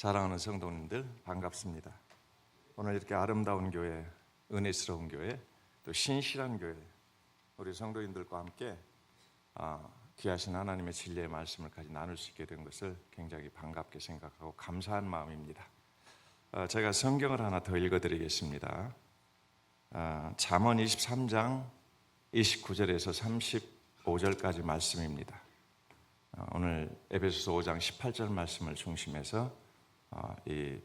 사랑하는 성도님들 반갑습니다. 오늘 이렇게 아름다운 교회, 은혜스러운 교회, 또 신실한 교회, 우리 성도님들과 함께 귀하신 하나님의 진리의 말씀을 같이 나눌 수 있게 된 것을 굉장히 반갑게 생각하고 감사한 마음입니다. 제가 성경을 하나 더 읽어드리겠습니다. 잠언 23장 29절에서 35절까지 말씀입니다. 오늘 에베소서 5장 18절 말씀을 중심해서 이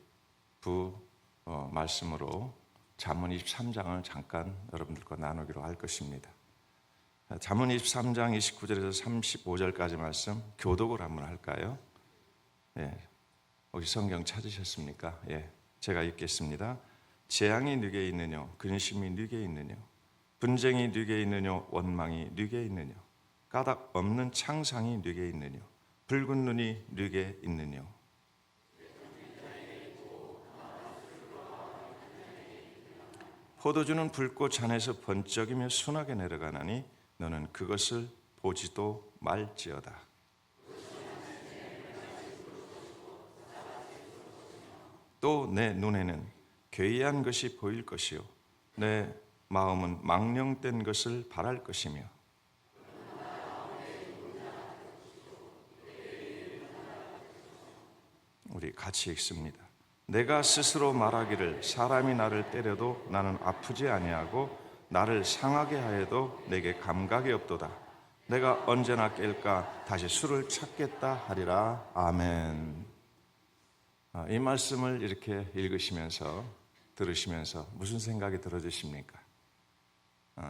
말씀으로 잠언 23장을 잠깐 여러분들과 나누기로 할 것입니다. 잠언 23장 29절에서 35절까지 말씀 교독을 한번 할까요? 혹시 성경 찾으셨습니까? 제가 읽겠습니다. 재앙이 네게 있느뇨? 근심이 네게 있느뇨? 분쟁이 네게 있느뇨? 원망이 네게 있느뇨? 까닭 없는 창상이 네게 있느뇨? 붉은 눈이 네게 있느뇨? 포도주는 붉고 잔에서 번쩍이며 순하게 내려가나니 너는 그것을 보지도 말지어다. 또 내 눈에는 괴이한 것이 보일 것이요 내 마음은 망령된 것을 바랄 것이며 우리 같이 읽습니다. 내가 스스로 말하기를 사람이 나를 때려도 나는 아프지 아니하고 나를 상하게 하여도 내게 감각이 없도다. 내가 언제나 깰까 다시 술을 찾겠다 하리라. 아멘. 이 말씀을 이렇게 읽으시면서 들으시면서 무슨 생각이 들어지십니까?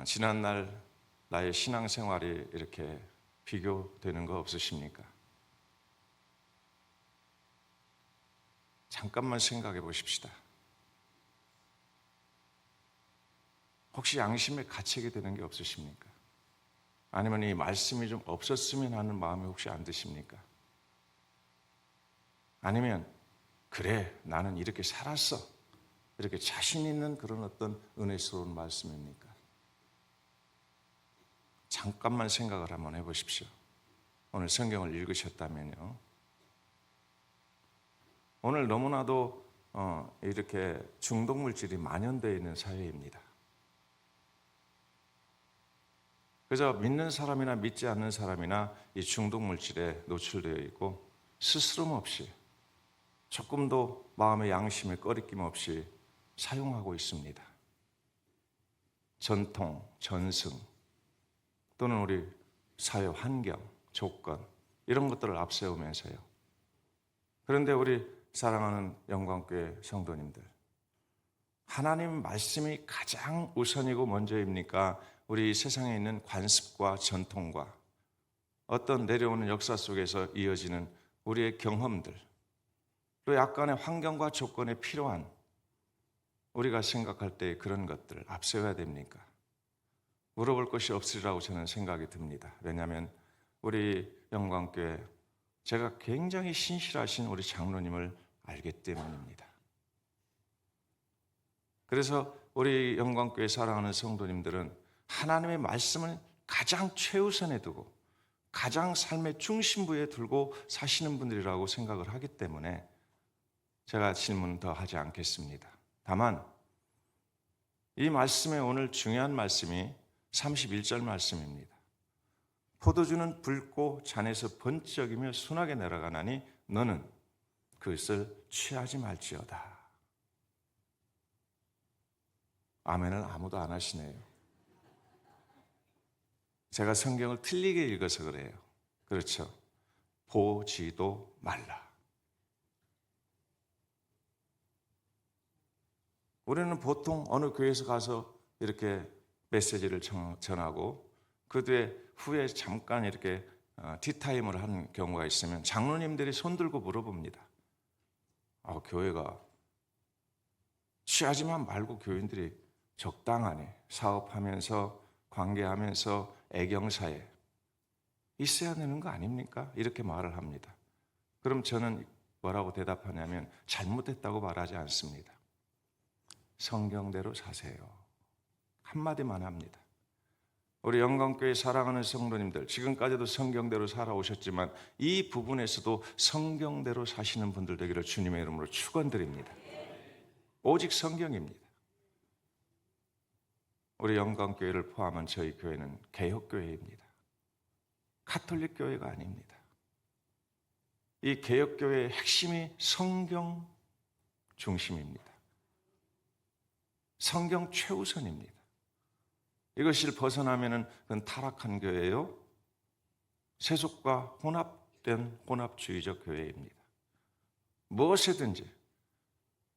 지난날 나의 신앙생활이 이렇게 비교되는 거 없으십니까? 잠깐만 생각해 보십시다. 혹시 양심에 갇히게 되는 게 없으십니까? 아니면 이 말씀이 좀 없었으면 하는 마음이 혹시 안 드십니까? 아니면 그래 나는 이렇게 살았어 이렇게 자신 있는 그런 어떤 은혜스러운 말씀입니까? 잠깐만 생각을 한번 해보십시오. 오늘 성경을 읽으셨다면요. 오늘 너무나도 이렇게 중독물질이 만연되어 있는 사회입니다. 그래서 믿는 사람이나 믿지 않는 사람이나 이 중독물질에 노출되어 있고 스스럼 없이 조금도 마음의 양심에 꺼리낌 없이 사용하고 있습니다. 전통, 전승 또는 우리 사회 환경, 조건 이런 것들을 앞세우면서요. 그런데 우리 사랑하는 영광교회 성도님들, 하나님 말씀이 가장 우선이고 먼저입니까? 우리 세상에 있는 관습과 전통과 어떤 내려오는 역사 속에서 이어지는 우리의 경험들, 또 약간의 환경과 조건에 필요한 우리가 생각할 때 그런 것들을 앞세워야 됩니까? 물어볼 것이 없으리라고 저는 생각이 듭니다. 왜냐하면 우리 영광교회 제가 굉장히 신실하신 우리 장로님을 알기 때문입니다. 그래서 우리 영광교회 사랑하는 성도님들은 하나님의 말씀을 가장 최우선에 두고 가장 삶의 중심부에 두고 사시는 분들이라고 생각을 하기 때문에 제가 질문 더 하지 않겠습니다. 다만 이 말씀의 오늘 중요한 말씀이 31절 말씀입니다. 포도주는 붉고 잔에서 번쩍이며 순하게 내려가나니 너는 그것을 취하지 말지어다. 아멘을 아무도 안 하시네요. 제가 성경을 틀리게 읽어서 그래요. 그렇죠. 보지도 말라. 우리는 보통 어느 교회에서 가서 이렇게 메시지를 전하고 그 뒤에 후에 잠깐 이렇게 티타임을 하는 경우가 있으면 장로님들이 손들고 물어봅니다. 교회가 취하지만 말고 교인들이 적당하니 사업하면서 관계하면서 애경사에 있어야 되는 거 아닙니까? 이렇게 말을 합니다. 그럼 저는 뭐라고 대답하냐면 잘못했다고 말하지 않습니다. 성경대로 사세요. 한마디만 합니다. 우리 영광교회 사랑하는 성도님들, 지금까지도 성경대로 살아오셨지만 이 부분에서도 성경대로 사시는 분들 되기를 주님의 이름으로 축원드립니다. 오직 성경입니다. 우리 영광교회를 포함한 저희 교회는 개혁교회입니다. 가톨릭 교회가 아닙니다. 이 개혁교회의 핵심이 성경 중심입니다. 성경 최우선입니다. 이것을 벗어나면은 그건 타락한 교회예요. 세속과 혼합된 혼합주의적 교회입니다. 무엇이든지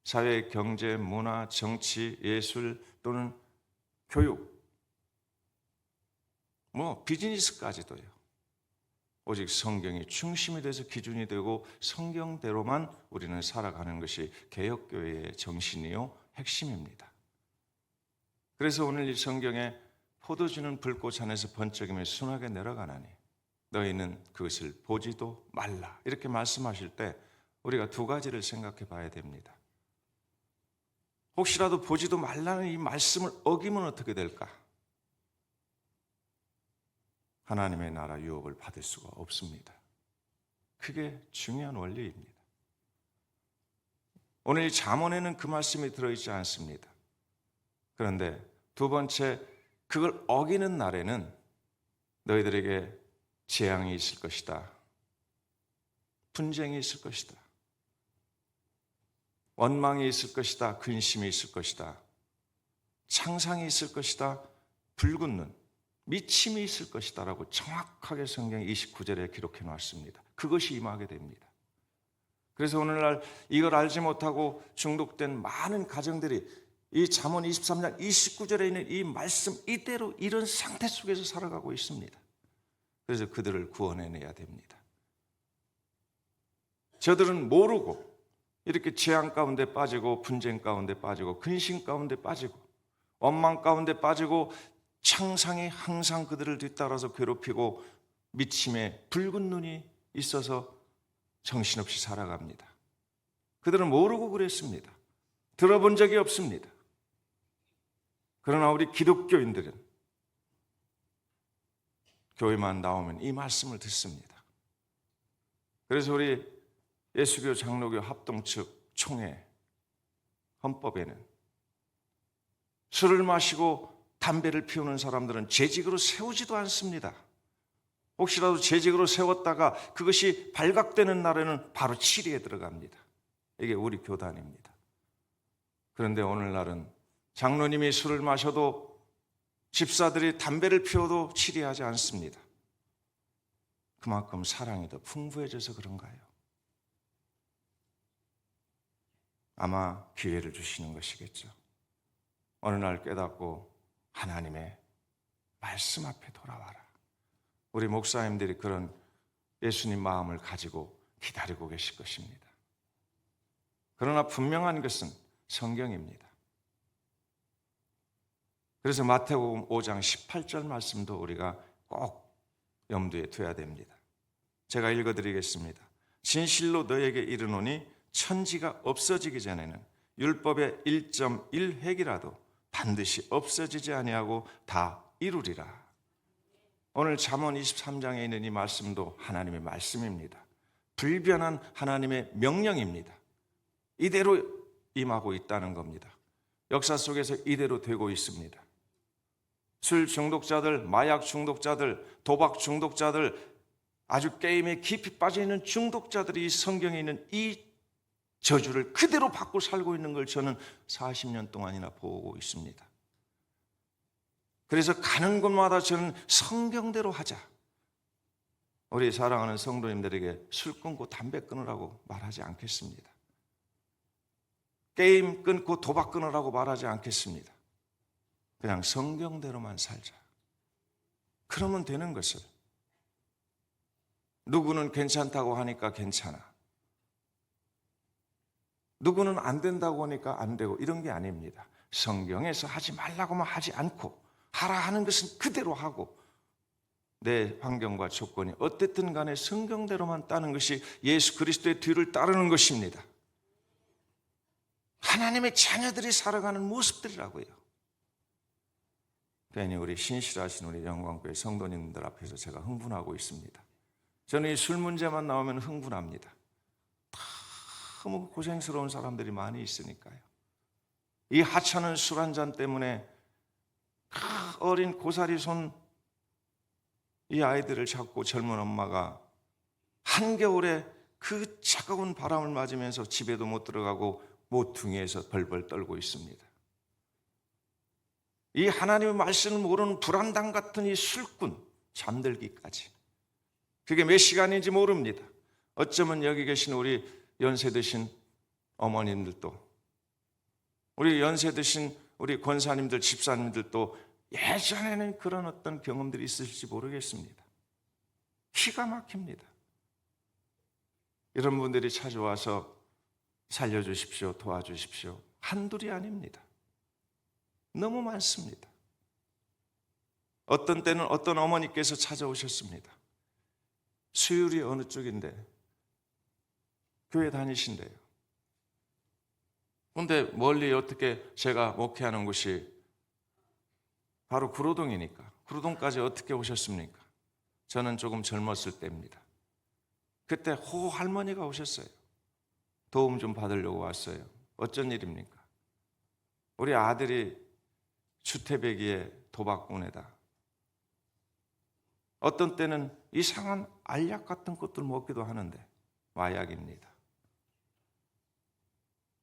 사회, 경제, 문화, 정치, 예술 또는 교육, 비즈니스까지도요. 오직 성경이 중심이 돼서 기준이 되고 성경대로만 우리는 살아가는 것이 개혁교회의 정신이요 핵심입니다. 그래서 오늘 이 성경에 포도주는 불꽃 안에서 번쩍이며 순하게 내려가나니 너희는 그것을 보지도 말라 이렇게 말씀하실 때 우리가 두 가지를 생각해 봐야 됩니다. 혹시라도 보지도 말라는 이 말씀을 어기면 어떻게 될까? 하나님의 나라 유업을 받을 수가 없습니다. 그게 중요한 원리입니다. 오늘 이 잠언에는 그 말씀이 들어있지 않습니다. 그런데 두 번째, 그걸 어기는 날에는 너희들에게 재앙이 있을 것이다. 분쟁이 있을 것이다. 원망이 있을 것이다. 근심이 있을 것이다. 창상이 있을 것이다. 붉은 눈, 미침이 있을 것이다 라고 정확하게 성경 29절에 기록해 놨습니다. 그것이 임하게 됩니다. 그래서 오늘날 이걸 알지 못하고 중독된 많은 가정들이 이 잠언 23장 29절에 있는 이 말씀 이대로 이런 상태 속에서 살아가고 있습니다. 그래서 그들을 구원해내야 됩니다. 저들은 모르고 이렇게 재앙 가운데 빠지고 분쟁 가운데 빠지고 근심 가운데 빠지고 원망 가운데 빠지고 창상이 항상 그들을 뒤따라서 괴롭히고 미침에 붉은 눈이 있어서 정신없이 살아갑니다. 그들은 모르고 그랬습니다. 들어본 적이 없습니다. 그러나 우리 기독교인들은 교회만 나오면 이 말씀을 듣습니다. 그래서 우리 예수교 장로교 합동 측 총회 헌법에는 술을 마시고 담배를 피우는 사람들은 재직으로 세우지도 않습니다. 혹시라도 재직으로 세웠다가 그것이 발각되는 날에는 바로 치리에 들어갑니다. 이게 우리 교단입니다. 그런데 오늘날은 장로님이 술을 마셔도 집사들이 담배를 피워도 치리하지 않습니다. 그만큼 사랑이 더 풍부해져서 그런가요? 아마 기회를 주시는 것이겠죠. 어느 날 깨닫고 하나님의 말씀 앞에 돌아와라. 우리 목사님들이 그런 예수님 마음을 가지고 기다리고 계실 것입니다. 그러나 분명한 것은 성경입니다. 그래서 마태복음 5장 18절 말씀도 우리가 꼭 염두에 둬야 됩니다. 제가 읽어드리겠습니다. 진실로 너에게 이르노니 천지가 없어지기 전에는 율법의 1.1획이라도 반드시 없어지지 아니하고 다 이루리라. 오늘 잠언 23장에 있는 이 말씀도 하나님의 말씀입니다. 불변한 하나님의 명령입니다. 이대로 임하고 있다는 겁니다. 역사 속에서 이대로 되고 있습니다. 술 중독자들, 마약 중독자들, 도박 중독자들, 아주 게임에 깊이 빠져있는 중독자들이 이 성경에 있는 이 저주를 그대로 받고 살고 있는 걸 저는 40년 동안이나 보고 있습니다. 그래서 가는 곳마다 저는 성경대로 하자. 우리 사랑하는 성도님들에게 술 끊고 담배 끊으라고 말하지 않겠습니다. 게임 끊고 도박 끊으라고 말하지 않겠습니다. 그냥 성경대로만 살자. 그러면 되는 것을. 누구는 괜찮다고 하니까 괜찮아. 누구는 안 된다고 하니까 안 되고 이런 게 아닙니다. 성경에서 하지 말라고만 하지 않고 하라 하는 것은 그대로 하고 내 환경과 조건이 어땠든 간에 성경대로만 따는 것이 예수 그리스도의 뒤를 따르는 것입니다. 하나님의 자녀들이 살아가는 모습들이라고요. 괜히 우리 신실하신 우리 영광교회 성도님들 앞에서 제가 흥분하고 있습니다. 저는 이 술 문제만 나오면 흥분합니다. 너무 고생스러운 사람들이 많이 있으니까요. 이 하찮은 술 한 잔 때문에 어린 고사리 손 이 아이들을 잡고 젊은 엄마가 한겨울에 그 차가운 바람을 맞으면서 집에도 못 들어가고 모퉁이에서 벌벌 떨고 있습니다. 이 하나님의 말씀을 모르는 불안당 같은 이 술꾼, 잠들기까지. 그게 몇 시간인지 모릅니다. 어쩌면 여기 계신 우리 연세 드신 어머님들도, 우리 연세 드신 우리 권사님들, 집사님들도 예전에는 그런 어떤 경험들이 있을지 모르겠습니다. 기가 막힙니다. 이런 분들이 찾아와서 살려주십시오, 도와주십시오. 한둘이 아닙니다. 너무 많습니다. 어떤 때는 어떤 어머니께서 찾아오셨습니다. 수율이 어느 쪽인데 교회 다니신대요. 그런데 멀리 어떻게 제가 목회하는 곳이 바로 구로동이니까 구로동까지 어떻게 오셨습니까? 저는 조금 젊었을 때입니다. 그때 호 할머니가 오셨어요. 도움 좀 받으려고 왔어요. 어쩐 일입니까? 우리 아들이 주태배기에 도박꾼에다 어떤 때는 이상한 알약 같은 것들 먹기도 하는데 마약입니다.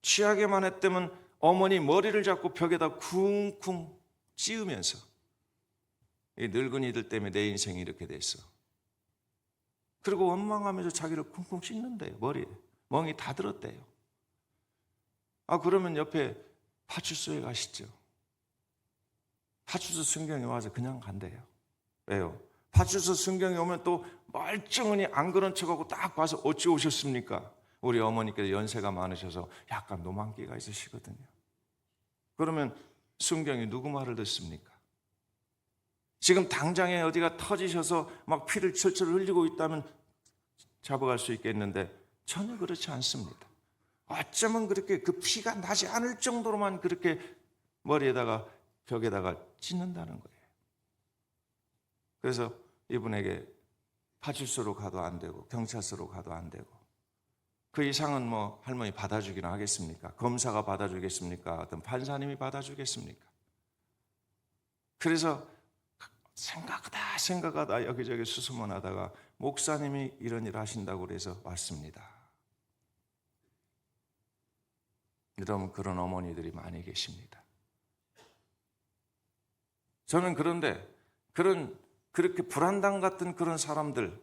취하게만 했다면 어머니 머리를 잡고 벽에다 쿵쿵 찌우면서 이 늙은이들 때문에 내 인생이 이렇게 됐어. 그리고 원망하면서 자기를 쿵쿵 씻는데요. 머리에 멍이 다 들었대요. 그러면 옆에 파출소에 가시죠. 파출소 순경이 와서 그냥 간대요. 왜요? 파출소 순경이 오면 또 멀쩡하니 안 그런 척하고 딱 봐서 어찌 오셨습니까? 우리 어머니께서 연세가 많으셔서 약간 노만기가 있으시거든요. 그러면 순경이 누구 말을 듣습니까? 지금 당장에 어디가 터지셔서 막 피를 철철 흘리고 있다면 잡아갈 수 있겠는데 전혀 그렇지 않습니다. 어쩌면 그렇게 그 피가 나지 않을 정도로만 그렇게 머리에다가 벽에다가 찢는다는 거예요. 그래서 이분에게 파출소로 가도 안 되고 경찰서로 가도 안 되고 그 이상은 뭐 할머니 받아주기나 하겠습니까? 검사가 받아주겠습니까? 어떤 판사님이 받아주겠습니까? 그래서 생각하다 여기저기 수소문하다가 목사님이 이런 일 하신다고 그래서 왔습니다. 여러분, 그런 어머니들이 많이 계십니다. 저는 그런데 그렇게 불안당 같은 그런 사람들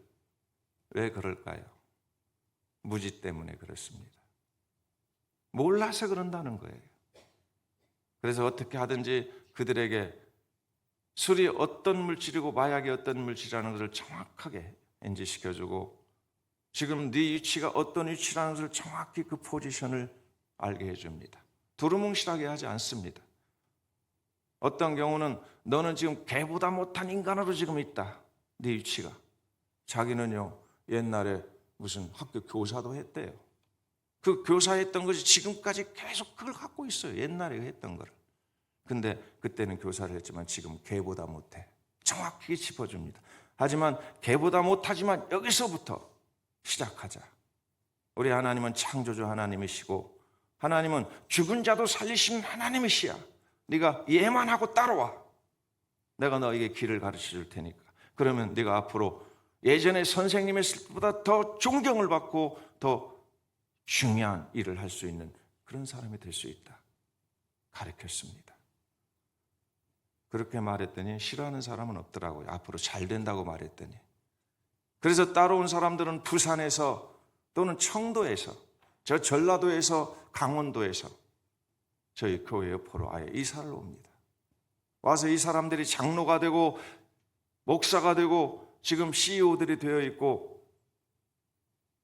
왜 그럴까요? 무지 때문에 그렇습니다. 몰라서 그런다는 거예요. 그래서 어떻게 하든지 그들에게 술이 어떤 물질이고 마약이 어떤 물질이라는 것을 정확하게 인지시켜주고 지금 네 위치가 어떤 위치라는 것을 정확히 그 포지션을 알게 해줍니다. 두루뭉실하게 하지 않습니다. 어떤 경우는 너는 지금 개보다 못한 인간으로 지금 있다. 네 위치가. 자기는요 옛날에 무슨 학교 교사도 했대요. 그 교사했던 것이 지금까지 계속 그걸 갖고 있어요. 옛날에 했던 거를. 근데 그때는 교사를 했지만 지금 개보다 못해. 정확히 짚어줍니다. 하지만 개보다 못하지만 여기서부터 시작하자. 우리 하나님은 창조주 하나님이시고 하나님은 죽은 자도 살리시는 하나님이시야. 네가 얘만 하고 따라와. 내가 너에게 길을 가르쳐 줄 테니까. 그러면 네가 앞으로 예전에 선생님 했을 때보다 더 존경을 받고 더 중요한 일을 할 수 있는 그런 사람이 될 수 있다. 가르쳤습니다. 그렇게 말했더니 싫어하는 사람은 없더라고요. 앞으로 잘 된다고 말했더니. 그래서 따라온 사람들은 부산에서 또는 청도에서 저 전라도에서 강원도에서 저희 교회 옆으로 아예 이사를 옵니다. 와서 이 사람들이 장로가 되고 목사가 되고 지금 CEO들이 되어 있고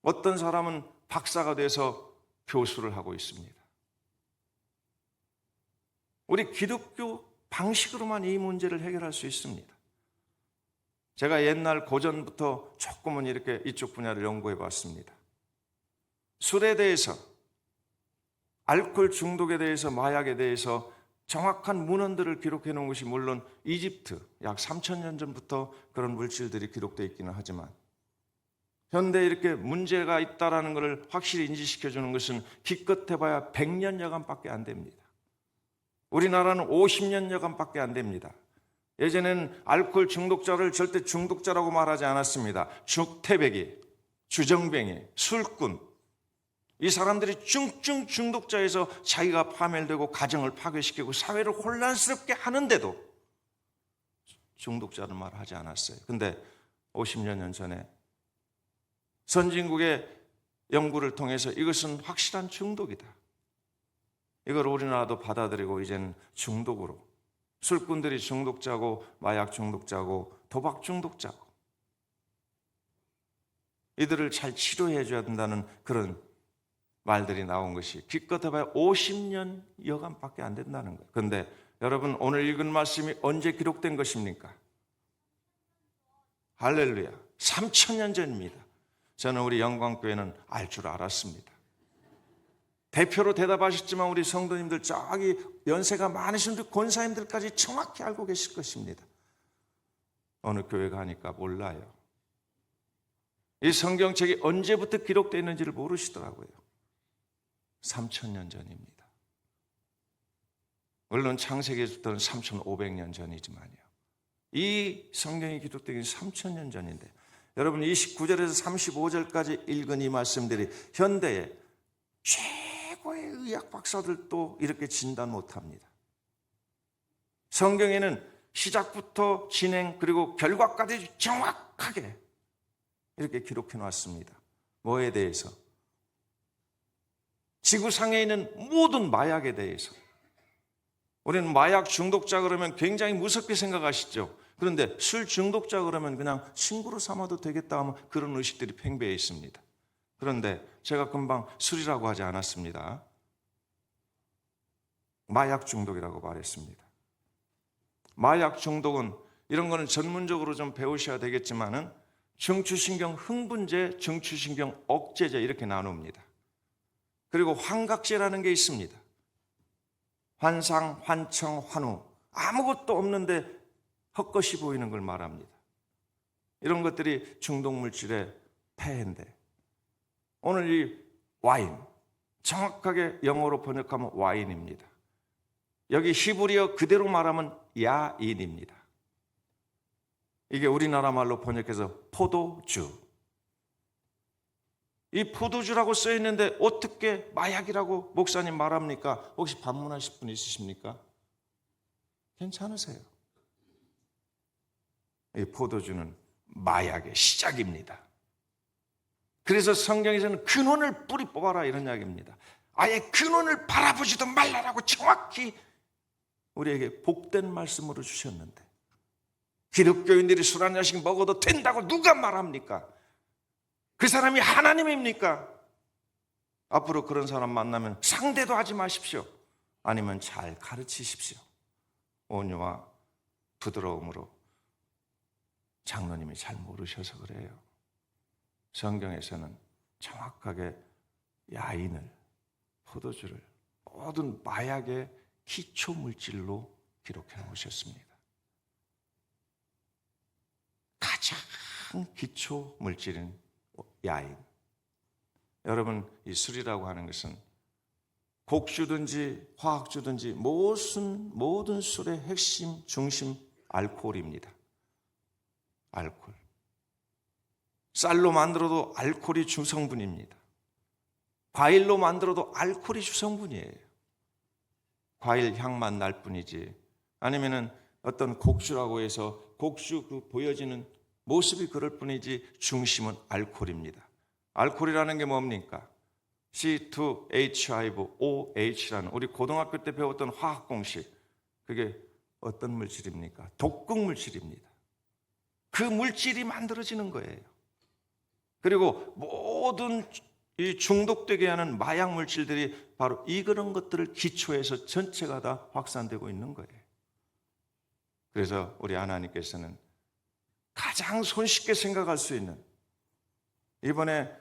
어떤 사람은 박사가 돼서 교수를 하고 있습니다. 우리 기독교 방식으로만 이 문제를 해결할 수 있습니다. 제가 옛날 고전부터 조금은 이렇게 이쪽 분야를 연구해 봤습니다. 술에 대해서, 알코올 중독에 대해서, 마약에 대해서 정확한 문헌들을 기록해 놓은 것이 물론 이집트 약 3,000년 전부터 그런 물질들이 기록되어 있기는 하지만 현대에 이렇게 문제가 있다는 것을 확실히 인지시켜 주는 것은 기껏해봐야 100년여간밖에 안 됩니다. 우리나라는 50년여간밖에 안 됩니다. 예전에는 알코올 중독자를 절대 중독자라고 말하지 않았습니다. 죽태배기, 주정뱅이, 술꾼, 이 사람들이 중증 중독자에서 자기가 파멸되고 가정을 파괴시키고 사회를 혼란스럽게 하는데도 중독자는 말하지 않았어요. 근데 50여 년 전에 선진국의 연구를 통해서 이것은 확실한 중독이다, 이걸 우리나라도 받아들이고 이제는 중독으로, 술꾼들이 중독자고 마약 중독자고 도박 중독자고, 이들을 잘 치료해 줘야 된다는 그런 말들이 나온 것이 기껏해봐야 50년 여간밖에 안 된다는 거예요. 그런데 여러분, 오늘 읽은 말씀이 언제 기록된 것입니까? 할렐루야, 3,000년 전입니다. 저는 우리 영광교회는 알 줄 알았습니다. 대표로 대답하셨지만 우리 성도님들, 저기 연세가 많으신 분들, 권사님들까지 정확히 알고 계실 것입니다. 어느 교회 가니까 몰라요. 이 성경책이 언제부터 기록되어 있는지를 모르시더라고요. 3,000년 전입니다. 물론 창세기부터는 3,500년 전이지만요, 이 성경이 기록되기 3,000년 전인데, 여러분 29절에서 35절까지 읽은 이 말씀들이 현대의 최고의 의학 박사들도 이렇게 진단 못합니다. 성경에는 시작부터 진행 그리고 결과까지 정확하게 이렇게 기록해 놨습니다. 뭐에 대해서? 지구상에 있는 모든 마약에 대해서. 우리는 마약 중독자 그러면 굉장히 무섭게 생각하시죠. 그런데 술 중독자 그러면 그냥 친구로 삼아도 되겠다 하면 그런 의식들이 팽배해 있습니다. 그런데 제가 금방 술이라고 하지 않았습니다. 마약 중독이라고 말했습니다. 마약 중독은, 이런 거는 전문적으로 좀 배우셔야 되겠지만은 중추신경 흥분제, 중추신경 억제제 이렇게 나눕니다. 그리고 환각제라는 게 있습니다. 환상, 환청, 환우, 아무것도 없는데 헛것이 보이는 걸 말합니다. 이런 것들이 중독물질의 폐해인데, 오늘 이 와인, 정확하게 영어로 번역하면 와인입니다. 여기 히브리어 그대로 말하면 야인입니다. 이게 우리나라 말로 번역해서 포도주. 이 포도주라고 써 있는데 어떻게 마약이라고 목사님 말합니까? 혹시 반문하실 분 있으십니까? 괜찮으세요? 이 포도주는 마약의 시작입니다. 그래서 성경에서는 근원을 뿌리 뽑아라 이런 이야기입니다. 아예 근원을 바라보지도 말라라고 정확히 우리에게 복된 말씀으로 주셨는데, 기독교인들이 술 한 잔씩 먹어도 된다고 누가 말합니까? 그 사람이 하나님입니까? 앞으로 그런 사람 만나면 상대도 하지 마십시오. 아니면 잘 가르치십시오. 온유와 부드러움으로. 장로님이 잘 모르셔서 그래요. 성경에서는 정확하게 야인을, 포도주를 모든 마약의 기초 물질로 기록해 놓으셨습니다. 가장 기초 물질인 야인. 여러분, 이 술이라고 하는 것은 곡주든지 화학주든지 모든 술의 핵심, 중심 알코올입니다. 알코올. 쌀로 만들어도 알코올이 주성분입니다. 과일로 만들어도 알코올이 주성분이에요. 과일 향만 날 뿐이지, 아니면은 어떤 곡주라고 해서 곡주 그 보여지는 모습이 그럴 뿐이지 중심은 알코올입니다. 알코올이라는 게 뭡니까? C2H5OH라는 우리 고등학교 때 배웠던 화학 공식, 그게 어떤 물질입니까? 독극 물질입니다. 그 물질이 만들어지는 거예요. 그리고 모든 이 중독되게 하는 마약 물질들이 바로 그런 것들을 기초해서 전체가 다 확산되고 있는 거예요. 그래서 우리 하나님께서는 가장 손쉽게 생각할 수 있는, 이번에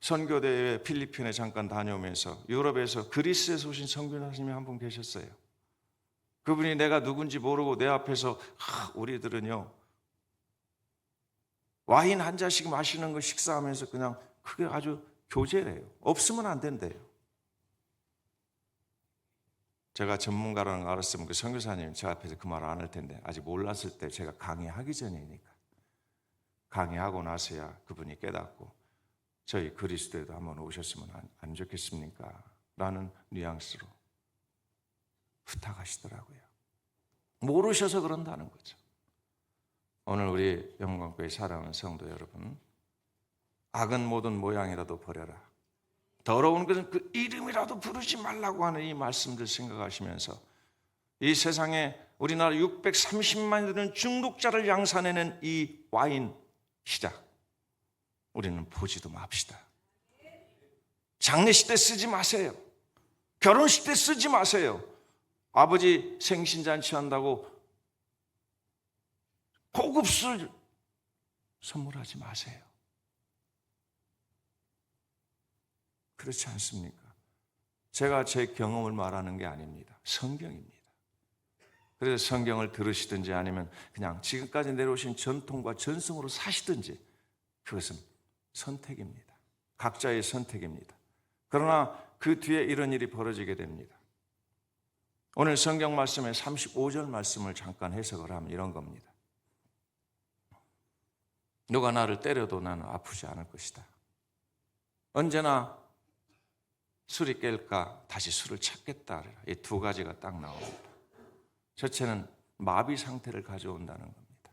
선교대회 필리핀에 잠깐 다녀오면서 유럽에서 그리스에서 오신 선교사님이 한 분 계셨어요. 그분이 내가 누군지 모르고 내 앞에서 우리들은요 와인 한 잔씩 마시는 거 식사하면서 그냥 그게 아주 교제래요. 없으면 안 된대요. 제가 전문가라는 걸 알았으면 그 선교사님 제 앞에서 그 말을 안 할 텐데 아직 몰랐을 때 제가 강의하기 전이니까 강의하고 나서야 그분이 깨닫고 저희 그리스도에도 한번 오셨으면 안 좋겠습니까? 라는 뉘앙스로 부탁하시더라고요. 모르셔서 그런다는 거죠. 오늘 우리 영광교회 사랑하는 성도 여러분, 악은 모든 모양이라도 버려라. 더러운 것은 그 이름이라도 부르지 말라고 하는 이 말씀들 생각하시면서 이 세상에 우리나라 630만이 되는 중독자를 양산해낸 이 와인 시작 우리는 보지도 맙시다. 장례식 때 쓰지 마세요. 결혼식 때 쓰지 마세요. 아버지 생신잔치 한다고 고급 술 선물하지 마세요. 그렇지 않습니까? 제가 제 경험을 말하는 게 아닙니다. 성경입니다. 그래서 성경을 들으시든지 아니면 그냥 지금까지 내려오신 전통과 전승으로 사시든지 그것은 선택입니다. 각자의 선택입니다. 그러나 그 뒤에 이런 일이 벌어지게 됩니다. 오늘 성경 말씀의 35절 말씀을 잠깐 해석을 하면 이런 겁니다. 누가 나를 때려도 나는 아프지 않을 것이다. 언제나 술이 깰까 다시 술을 찾겠다. 이 두 가지가 딱 나옵니다. 첫째는 마비 상태를 가져온다는 겁니다.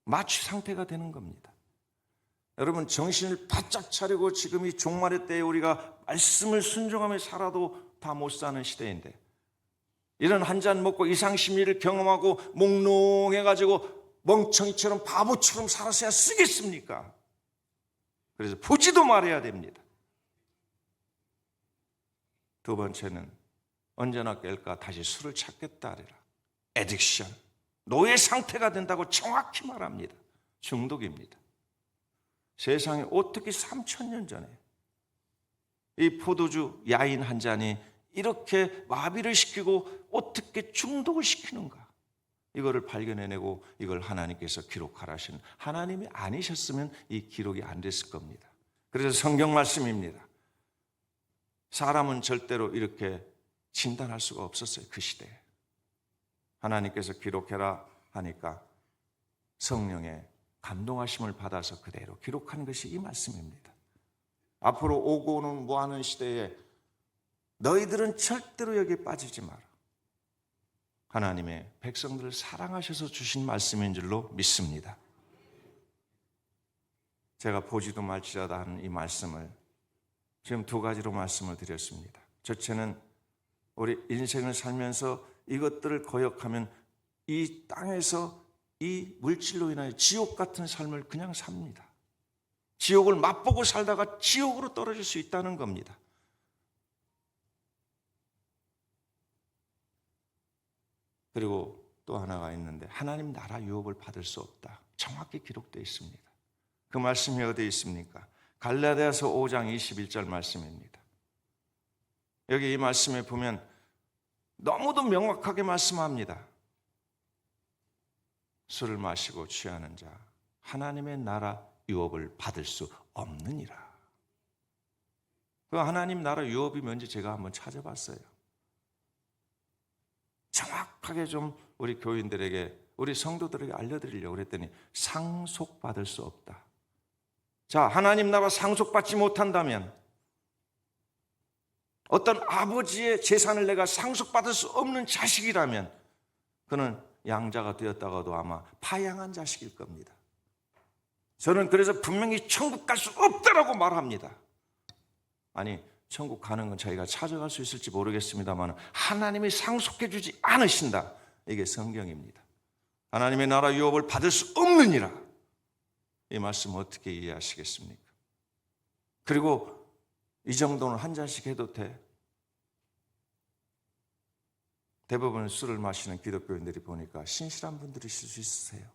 마취 상태가 되는 겁니다. 여러분 정신을 바짝 차리고 지금 이 종말의 때에 우리가 말씀을 순종하며 살아도 다 못 사는 시대인데 이런 한 잔 먹고 이상심리를 경험하고 몽롱해가지고 멍청이처럼 바보처럼 살았어야 쓰겠습니까? 그래서 보지도 말아야 됩니다. 두 번째는 언제나 깰까 다시 술을 찾겠다 하리라. 에딕션, 노예 상태가 된다고 정확히 말합니다. 중독입니다. 세상에 어떻게 3000년 전에 이 포도주 야인 한 잔이 이렇게 마비를 시키고 어떻게 중독을 시키는가? 이거를 발견해내고 이걸 하나님께서 기록하라신 하나님이 아니셨으면 이 기록이 안 됐을 겁니다. 그래서 성경 말씀입니다. 사람은 절대로 이렇게 진단할 수가 없었어요. 그 시대에. 하나님께서 기록해라 하니까 성령의 감동하심을 받아서 그대로 기록한 것이 이 말씀입니다. 앞으로 오고 오는 무한한 시대에 너희들은 절대로 여기에 빠지지 마라. 하나님의 백성들을 사랑하셔서 주신 말씀인 줄로 믿습니다. 제가 보지도 말지라다 하는 이 말씀을 지금 두 가지로 말씀을 드렸습니다. 첫째는 우리 인생을 살면서 이것들을 거역하면 이 땅에서 이 물질로 인하여 지옥 같은 삶을 그냥 삽니다. 지옥을 맛보고 살다가 지옥으로 떨어질 수 있다는 겁니다. 그리고 또 하나가 있는데 하나님 나라 유업을 받을 수 없다. 정확히 기록되어 있습니다. 그 말씀이 어디에 있습니까? 갈라디아서 5장 21절 말씀입니다. 여기 이 말씀에 보면 너무도 명확하게 말씀합니다. 술을 마시고 취하는 자 하나님의 나라 유업을 받을 수 없느니라. 그 하나님 나라 유업이 뭔지 제가 한번 찾아봤어요. 정확하게 좀 우리 교인들에게 우리 성도들에게 알려드리려고 그랬더니 상속받을 수 없다. 자, 하나님 나라 상속받지 못한다면 어떤 아버지의 재산을 내가 상속받을 수 없는 자식이라면 그는 양자가 되었다가도 아마 파양한 자식일 겁니다. 저는 그래서 분명히 천국 갈 수 없다라고 말합니다. 아니 천국 가는 건 자기가 찾아갈 수 있을지 모르겠습니다만 하나님이 상속해 주지 않으신다. 이게 성경입니다. 하나님의 나라 유업을 받을 수 없느니라. 이 말씀 어떻게 이해하시겠습니까? 그리고 이 정도는 한 잔씩 해도 돼. 대부분 술을 마시는 기독교인들이 보니까 신실한 분들이실 수 있으세요.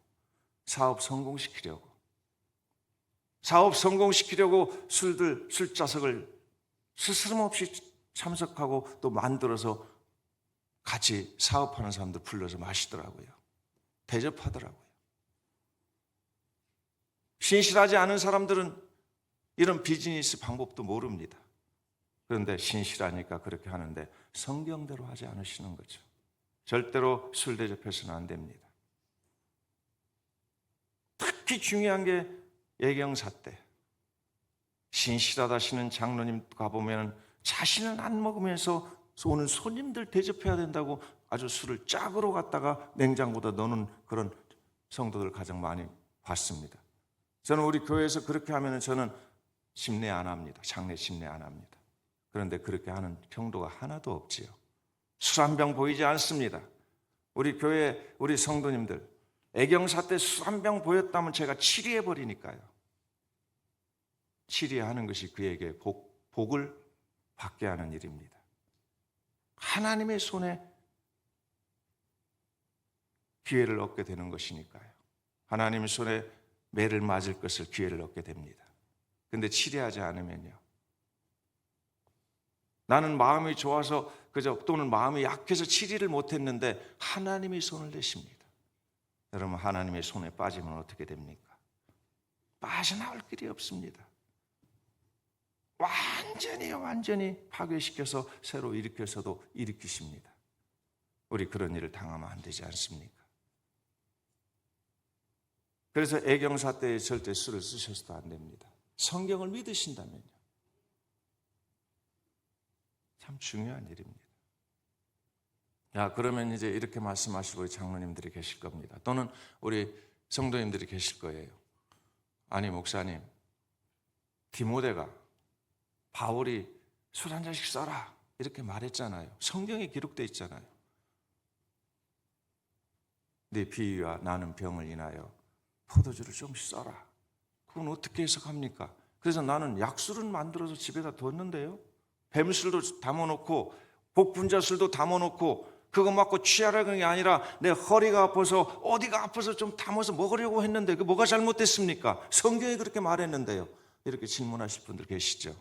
사업 성공시키려고 술자석을 스스럼 없이 참석하고 또 만들어서 같이 사업하는 사람들 불러서 마시더라고요. 대접하더라고요. 신실하지 않은 사람들은 이런 비즈니스 방법도 모릅니다. 그런데 신실하니까 그렇게 하는데 성경대로 하지 않으시는 거죠. 절대로 술 대접해서는 안 됩니다. 특히 중요한 게 예경사 때 신실하다시는 장로님 가보면 자신은 안 먹으면서 오는 손님들 대접해야 된다고 아주 술을 짝으로 갖다가 냉장고에다 넣는 그런 성도들 가장 많이 봤습니다. 저는 우리 교회에서 그렇게 하면 저는 심례 안 합니다. 장례 심례 안 합니다. 그런데 그렇게 하는 경도가 하나도 없지요. 술 한 병 보이지 않습니다. 우리 교회 우리 성도님들 애경사 때 술 한 병 보였다면 제가 치리해 버리니까요. 치리하는 것이 그에게 복을 받게 하는 일입니다. 하나님의 손에 기회를 얻게 되는 것이니까요. 하나님의 손에 매를 맞을 것을 기회를 얻게 됩니다. 그런데 치리하지 않으면요. 나는 마음이 좋아서 또는 마음이 약해서 치리를 못했는데 하나님이 손을 내십니다. 여러분 하나님의 손에 빠지면 어떻게 됩니까? 빠져나올 길이 없습니다. 완전히 파괴시켜서 새로 일으켜서도 일으키십니다. 우리 그런 일을 당하면 안 되지 않습니까? 그래서 애경사 때에 절대 술을 쓰셔서도 안 됩니다. 성경을 믿으신다면요. 참 중요한 일입니다. 그러면 이제 이렇게 말씀하시고 장로님들이 계실 겁니다. 또는 우리 성도님들이 계실 거예요. 아니 목사님, 디모데가 바울이 술 한 잔씩 써라 이렇게 말했잖아요. 성경에 기록되어 있잖아요. 네 비위와 나는 병을 인하여 포도주를 조금씩 써라. 그건 어떻게 해석합니까? 그래서 나는 약술은 만들어서 집에다 뒀는데요. 뱀술도 담아놓고 복분자술도 담아놓고 그거 맞고 취하라는 게 아니라 내 허리가 아파서 어디가 아파서 좀 담아서 먹으려고 했는데 그 뭐가 잘못됐습니까? 성경이 그렇게 말했는데요. 이렇게 질문하실 분들 계시죠.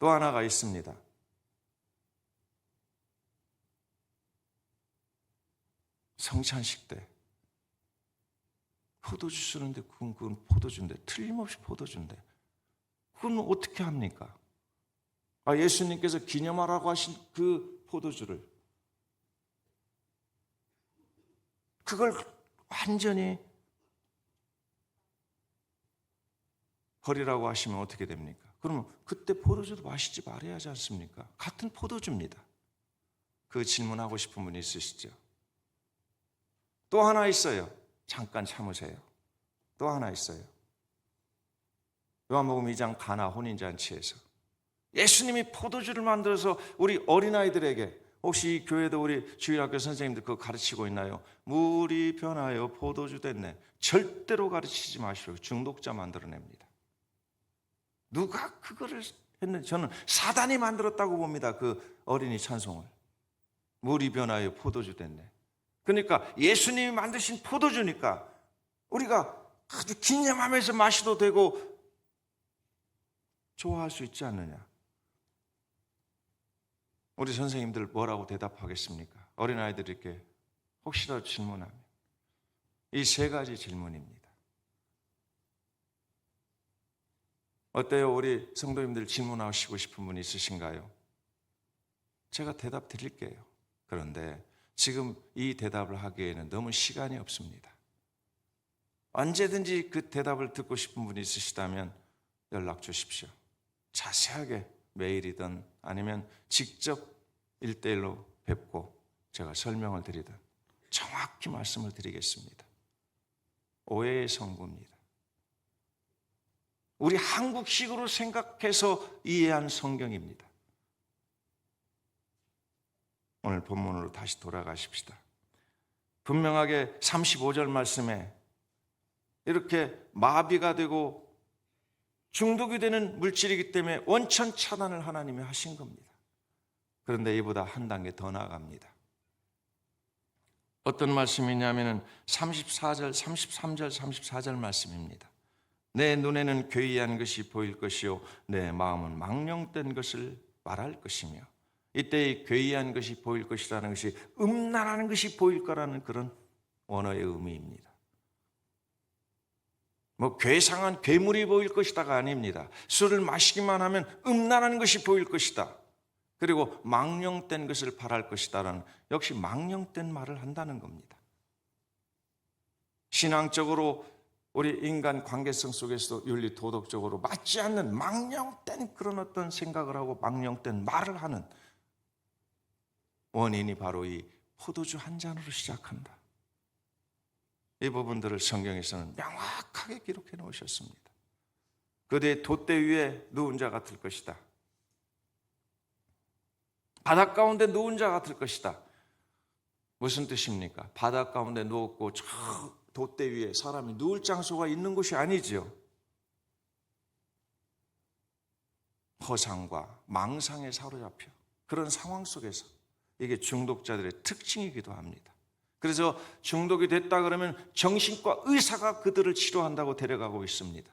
또 하나가 있습니다. 성찬식 때 포도주 쓰는데 그건 포도주인데 틀림없이 포도주인데 그건 어떻게 합니까? 예수님께서 기념하라고 하신 그 포도주를 그걸 완전히 버리라고 하시면 어떻게 됩니까? 그러면 그때 포도주도 마시지 말아야 하지 않습니까? 같은 포도주입니다. 그 질문하고 싶은 분이 있으시죠? 또 하나 있어요. 잠깐 참으세요. 또 하나 있어요. 요한복음 2장 가나 혼인잔치에서 예수님이 포도주를 만들어서 우리 어린아이들에게 혹시 이 교회도 우리 주일학교 선생님들 그거 가르치고 있나요? 물이 변하여 포도주 됐네. 절대로 가르치지 마시고 중독자 만들어냅니다. 누가 그거를 했는지 저는 사단이 만들었다고 봅니다. 그 어린이 찬송을. 물이 변하여 포도주 됐네. 그러니까 예수님이 만드신 포도주니까 우리가 아주 기념하면서 마셔도 되고 좋아할 수 있지 않느냐. 우리 선생님들 뭐라고 대답하겠습니까? 어린아이들이 이렇게 혹시라도 질문하면 이 세 가지 질문입니다. 어때요? 우리 성도님들 질문하시고 싶은 분 있으신가요? 제가 대답 드릴게요. 그런데 지금 이 대답을 하기에는 너무 시간이 없습니다. 언제든지 그 대답을 듣고 싶은 분이 있으시다면 연락 주십시오. 자세하게 메일이든 아니면 직접 1대1로 뵙고 제가 설명을 드리든 정확히 말씀을 드리겠습니다. 오해의 성부입니다. 우리 한국식으로 생각해서 이해한 성경입니다. 오늘 본문으로 다시 돌아가십시다. 분명하게 35절 말씀에 이렇게 마비가 되고 중독이 되는 물질이기 때문에 원천 차단을 하나님이 하신 겁니다. 그런데 이보다 한 단계 더 나아갑니다. 어떤 말씀이냐면 34절, 33절, 34절 말씀입니다. 내 눈에는 괴이한 것이 보일 것이요 내 마음은 망령된 것을 말할 것이며 이때 이 괴이한 것이 보일 것이라는 것이 음란한 것이 보일 거라는 그런 원어의 의미입니다. 뭐 괴상한 괴물이 보일 것이다가 아닙니다. 술을 마시기만 하면 음란한 것이 보일 것이다. 그리고 망령된 것을 바랄 것이다라는, 역시 망령된 말을 한다는 겁니다. 신앙적으로 우리 인간 관계성 속에서도 윤리 도덕적으로 맞지 않는 망령된 그런 어떤 생각을 하고 망령된 말을 하는 원인이 바로 이 포도주 한 잔으로 시작한다. 이 부분들을 성경에서는 명확하게 기록해 놓으셨습니다. 그대의 돛대 위에 누운 자 같을 것이다. 바닷 가운데 누운 자 같을 것이다. 무슨 뜻입니까? 바닷 가운데 누웠고 저 돛대 위에 사람이 누울 장소가 있는 곳이 아니지요. 허상과 망상에 사로잡혀 그런 상황 속에서, 이게 중독자들의 특징이기도 합니다. 그래서 중독이 됐다 그러면 정신과 의사가 그들을 치료한다고 데려가고 있습니다.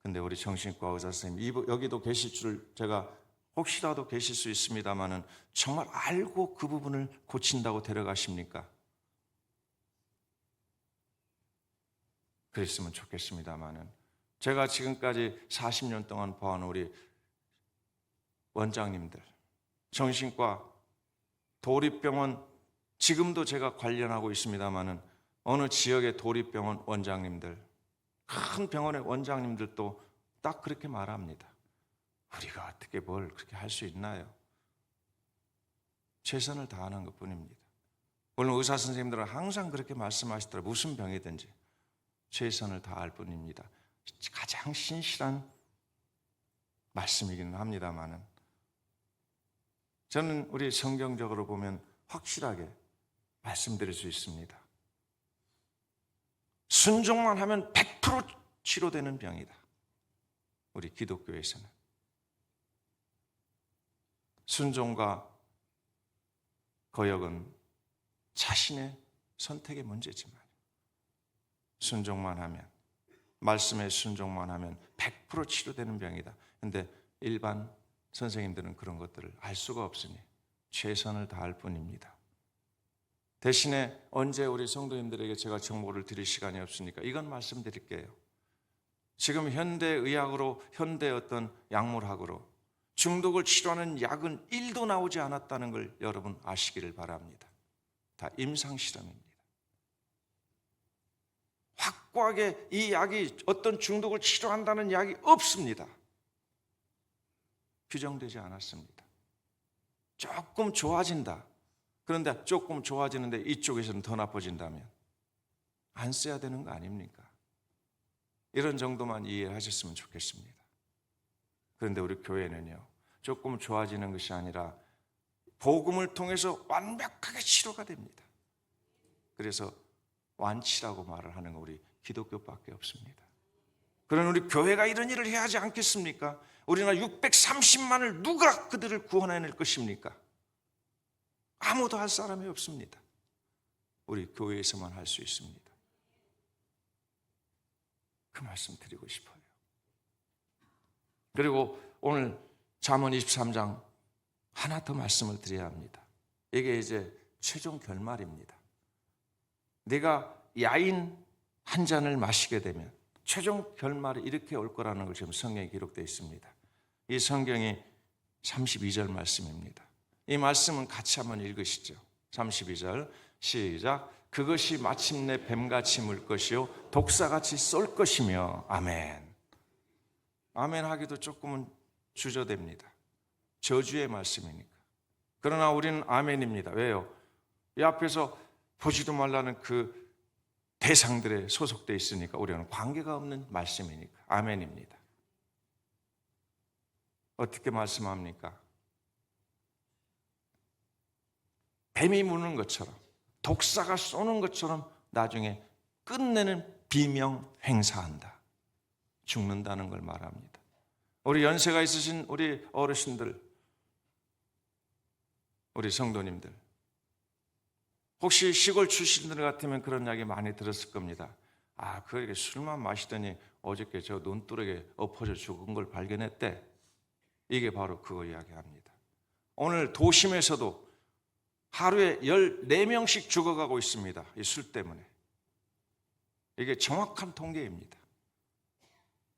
근데 우리 정신과 의사 선생님, 여기도 계실 줄 제가 혹시라도 계실 수 있습니다만은 정말 알고 그 부분을 고친다고 데려가십니까? 그랬으면 좋겠습니다만은, 제가 지금까지 40년 동안 봐온 우리 원장님들, 정신과 도립병원, 지금도 제가 관련하고 있습니다만은 어느 지역의 도립병원 원장님들, 큰 병원의 원장님들도 딱 그렇게 말합니다. 우리가 어떻게 뭘 그렇게 할 수 있나요? 최선을 다하는 것뿐입니다. 물론 의사 선생님들은 항상 그렇게 말씀하시더라고요. 무슨 병이든지 최선을 다할 뿐입니다. 가장 신실한 말씀이기는 합니다만은, 저는 우리 성경적으로 보면 확실하게 말씀드릴 수 있습니다. 순종만 하면 100% 치료되는 병이다. 우리 기독교에서는 순종과 거역은 자신의 선택의 문제지만, 순종만 하면, 말씀에 순종만 하면 100% 치료되는 병이다. 그런데 일반 선생님들은 그런 것들을 알 수가 없으니 최선을 다할 뿐입니다. 대신에 언제 우리 성도님들에게 제가 정보를 드릴 시간이 없으니까 이건 말씀드릴게요. 지금 현대의학으로, 현대 어떤 약물학으로 중독을 치료하는 약은 1도 나오지 않았다는 걸 여러분 아시기를 바랍니다. 다 임상실험입니다. 확고하게 이 약이 어떤 중독을 치료한다는 약이 없습니다. 규정되지 않았습니다. 조금 좋아진다. 그런데 조금 좋아지는데 이쪽에서는 더 나빠진다면 안 써야 되는 거 아닙니까? 이런 정도만 이해하셨으면 좋겠습니다. 그런데 우리 교회는요, 조금 좋아지는 것이 아니라 복음을 통해서 완벽하게 치료가 됩니다. 그래서 완치라고 말을 하는 거 우리 기독교밖에 없습니다. 그런 우리 교회가 이런 일을 해야 하지 않겠습니까? 우리나라 630만을 누가 그들을 구원해낼 것입니까? 아무도 할 사람이 없습니다. 우리 교회에서만 할 수 있습니다. 그 말씀 드리고 싶어요. 그리고 오늘 잠언 23장 하나 더 말씀을 드려야 합니다. 이게 이제 최종 결말입니다. 내가 야인 한 잔을 마시게 되면 최종 결말이 이렇게 올 거라는 걸 지금 성경에 기록되어 있습니다. 이 성경이 32절 말씀입니다. 이 말씀은 같이 한번 읽으시죠. 32절 시작. 그것이 마침내 뱀같이 물 것이요 독사같이 쏠 것이며. 아멘. 아멘 하기도 조금은 주저됩니다. 저주의 말씀이니까. 그러나 우리는 아멘입니다. 왜요? 이 앞에서 보지도 말라는 그 대상들에 소속되어 있으니까, 우리는 관계가 없는 말씀이니까 아멘입니다. 어떻게 말씀합니까? 뱀이 무는 것처럼, 독사가 쏘는 것처럼 나중에 끝내는 비명 행사한다. 죽는다는 걸 말합니다. 우리 연세가 있으신 우리 어르신들, 우리 성도님들, 혹시 시골 출신들 같으면 그런 이야기 많이 들었을 겁니다. 아, 그렇게 술만 마시더니 어저께 저 논두렁에 엎어져 죽은 걸 발견했대. 이게 바로 그거 이야기합니다. 오늘 도심에서도 하루에 14명씩 죽어가고 있습니다. 이 술 때문에. 이게 정확한 통계입니다.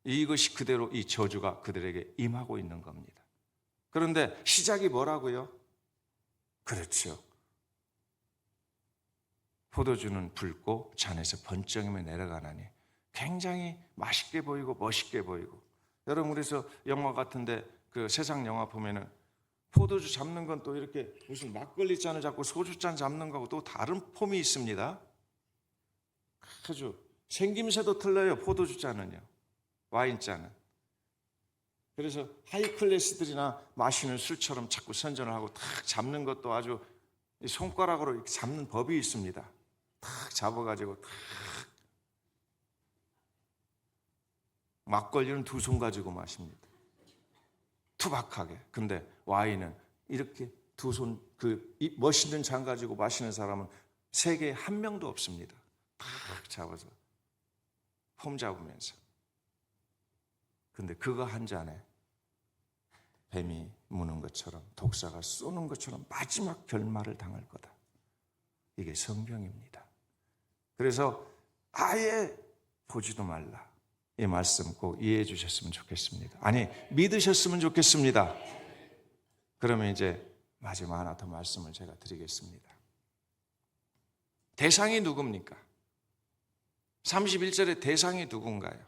이것이 그대로 이 저주가 그들에게 임하고 있는 겁니다. 그런데 시작이 뭐라고요? 그렇죠. 포도주는 붉고 잔에서 번쩍이며 내려가나니 굉장히 맛있게 보이고 멋있게 보이고, 여러분 그래서 영화 같은데 그 세상 영화 보면은 포도주 잡는 건 또 이렇게 무슨 막걸리 잔을 잡고 소주 잔 잡는 거하고 또 다른 폼이 있습니다. 아주 생김새도 틀려요. 포도주 잔은요, 와인 잔은. 그래서 하이 클래스들이나 마시는 술처럼 자꾸 선전을 하고 탁 잡는 것도 아주 손가락으로 잡는 법이 있습니다. 탁 잡아가지고 탁. 막걸리는 2손 가지고 마십니다. 투박하게. 근데 와인은 이렇게 2손, 그 멋있는 잔 가지고 마시는 사람은 세계에 1명도 없습니다. 탁 잡아서 폼 잡으면서. 근데 그거 한 잔에 뱀이 무는 것처럼, 독사가 쏘는 것처럼 마지막 결말을 당할 거다. 이게 성경입니다. 그래서 아예 보지도 말라. 이 말씀 꼭 이해해 주셨으면 좋겠습니다. 아니, 믿으셨으면 좋겠습니다. 그러면 이제 마지막 하나 더 말씀을 제가 드리겠습니다. 대상이 누굽니까? 31절의 대상이 누군가요?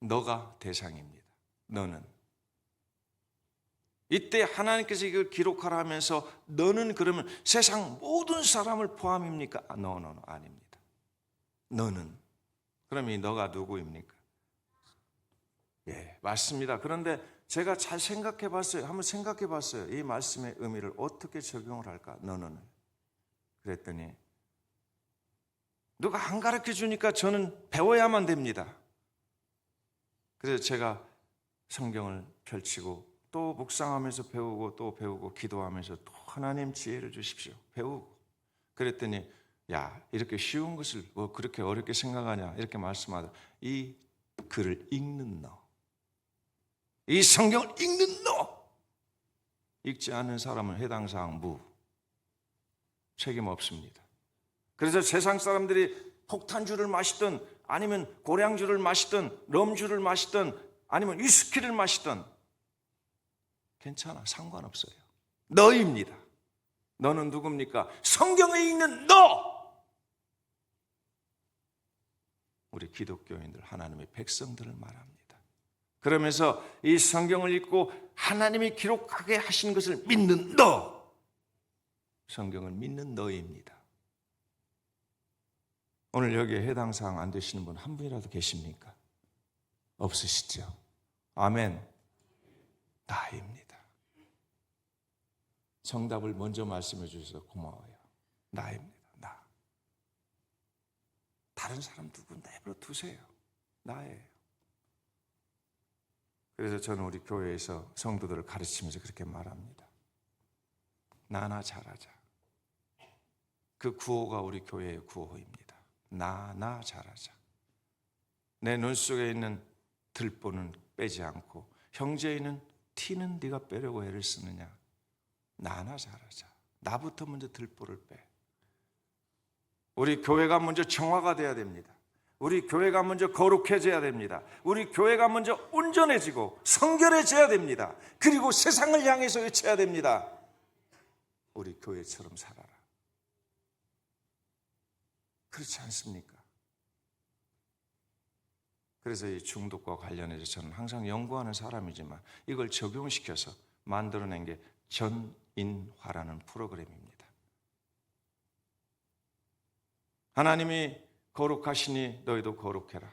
너가 대상입니다. 너는. 이때 하나님께서 이걸 기록하라 하면서 너는 그러면 세상 모든 사람을 포함입니까? 아닙니다. 너는. 그럼 이 너가 누구입니까? 예, 맞습니다. 그런데 제가 잘 생각해 봤어요. 한번 생각해 봤어요. 이 말씀의 의미를 어떻게 적용을 할까? 너는. 그랬더니 누가 안 가르쳐 주니까 저는 배워야만 됩니다. 그래서 제가 성경을 펼치고 또 묵상하면서 배우고 또 배우고 기도하면서 또 하나님 지혜를 주십시오. 배우고. 그랬더니 야, 이렇게 쉬운 것을 뭐 그렇게 어렵게 생각하냐 이렇게 말씀하다. 이 글을 읽는 너, 이 성경을 읽는 너, 읽지 않는 사람은 해당 사항 책임 없습니다. 그래서 세상 사람들이 폭탄주를 마시든 아니면 고량주를 마시든 럼주를 마시든 아니면 위스키를 마시든 괜찮아, 상관없어요. 너입니다. 너는 누굽니까? 성경에 읽는 너! 우리 기독교인들, 하나님의 백성들을 말합니다. 그러면서 이 성경을 읽고 하나님이 기록하게 하신 것을 믿는 너! 성경을 믿는 너입니다. 오늘 여기에 해당 사항 안 되시는 분 한 분이라도 계십니까? 없으시죠? 아멘. 나입니다. 정답을 먼저 말씀해 주셔서 고마워요. 나입니다. 나. 다른 사람 누구 내버려 두세요. 나예요. 그래서 저는 우리 교회에서 성도들을 가르치면서 그렇게 말합니다. 나나 잘하자. 그 구호가 우리 교회의 구호입니다. 나 잘하자. 내 눈 속에 있는 들보는 빼지 않고 형제에 있는 티는 네가 빼려고 애를 쓰느냐. 나나 잘하자. 나부터 먼저 들보를 빼. 우리 교회가 먼저 정화가 돼야 됩니다. 우리 교회가 먼저 거룩해져야 됩니다. 우리 교회가 먼저 온전해지고 성결해져야 됩니다. 그리고 세상을 향해서 외쳐야 됩니다. 우리 교회처럼 살아라. 그렇지 않습니까? 그래서 이 중독과 관련해서 저는 항상 연구하는 사람이지만 이걸 적용시켜서 만들어낸 게 전인화라는 프로그램입니다. 하나님이 거룩하시니 너희도 거룩해라.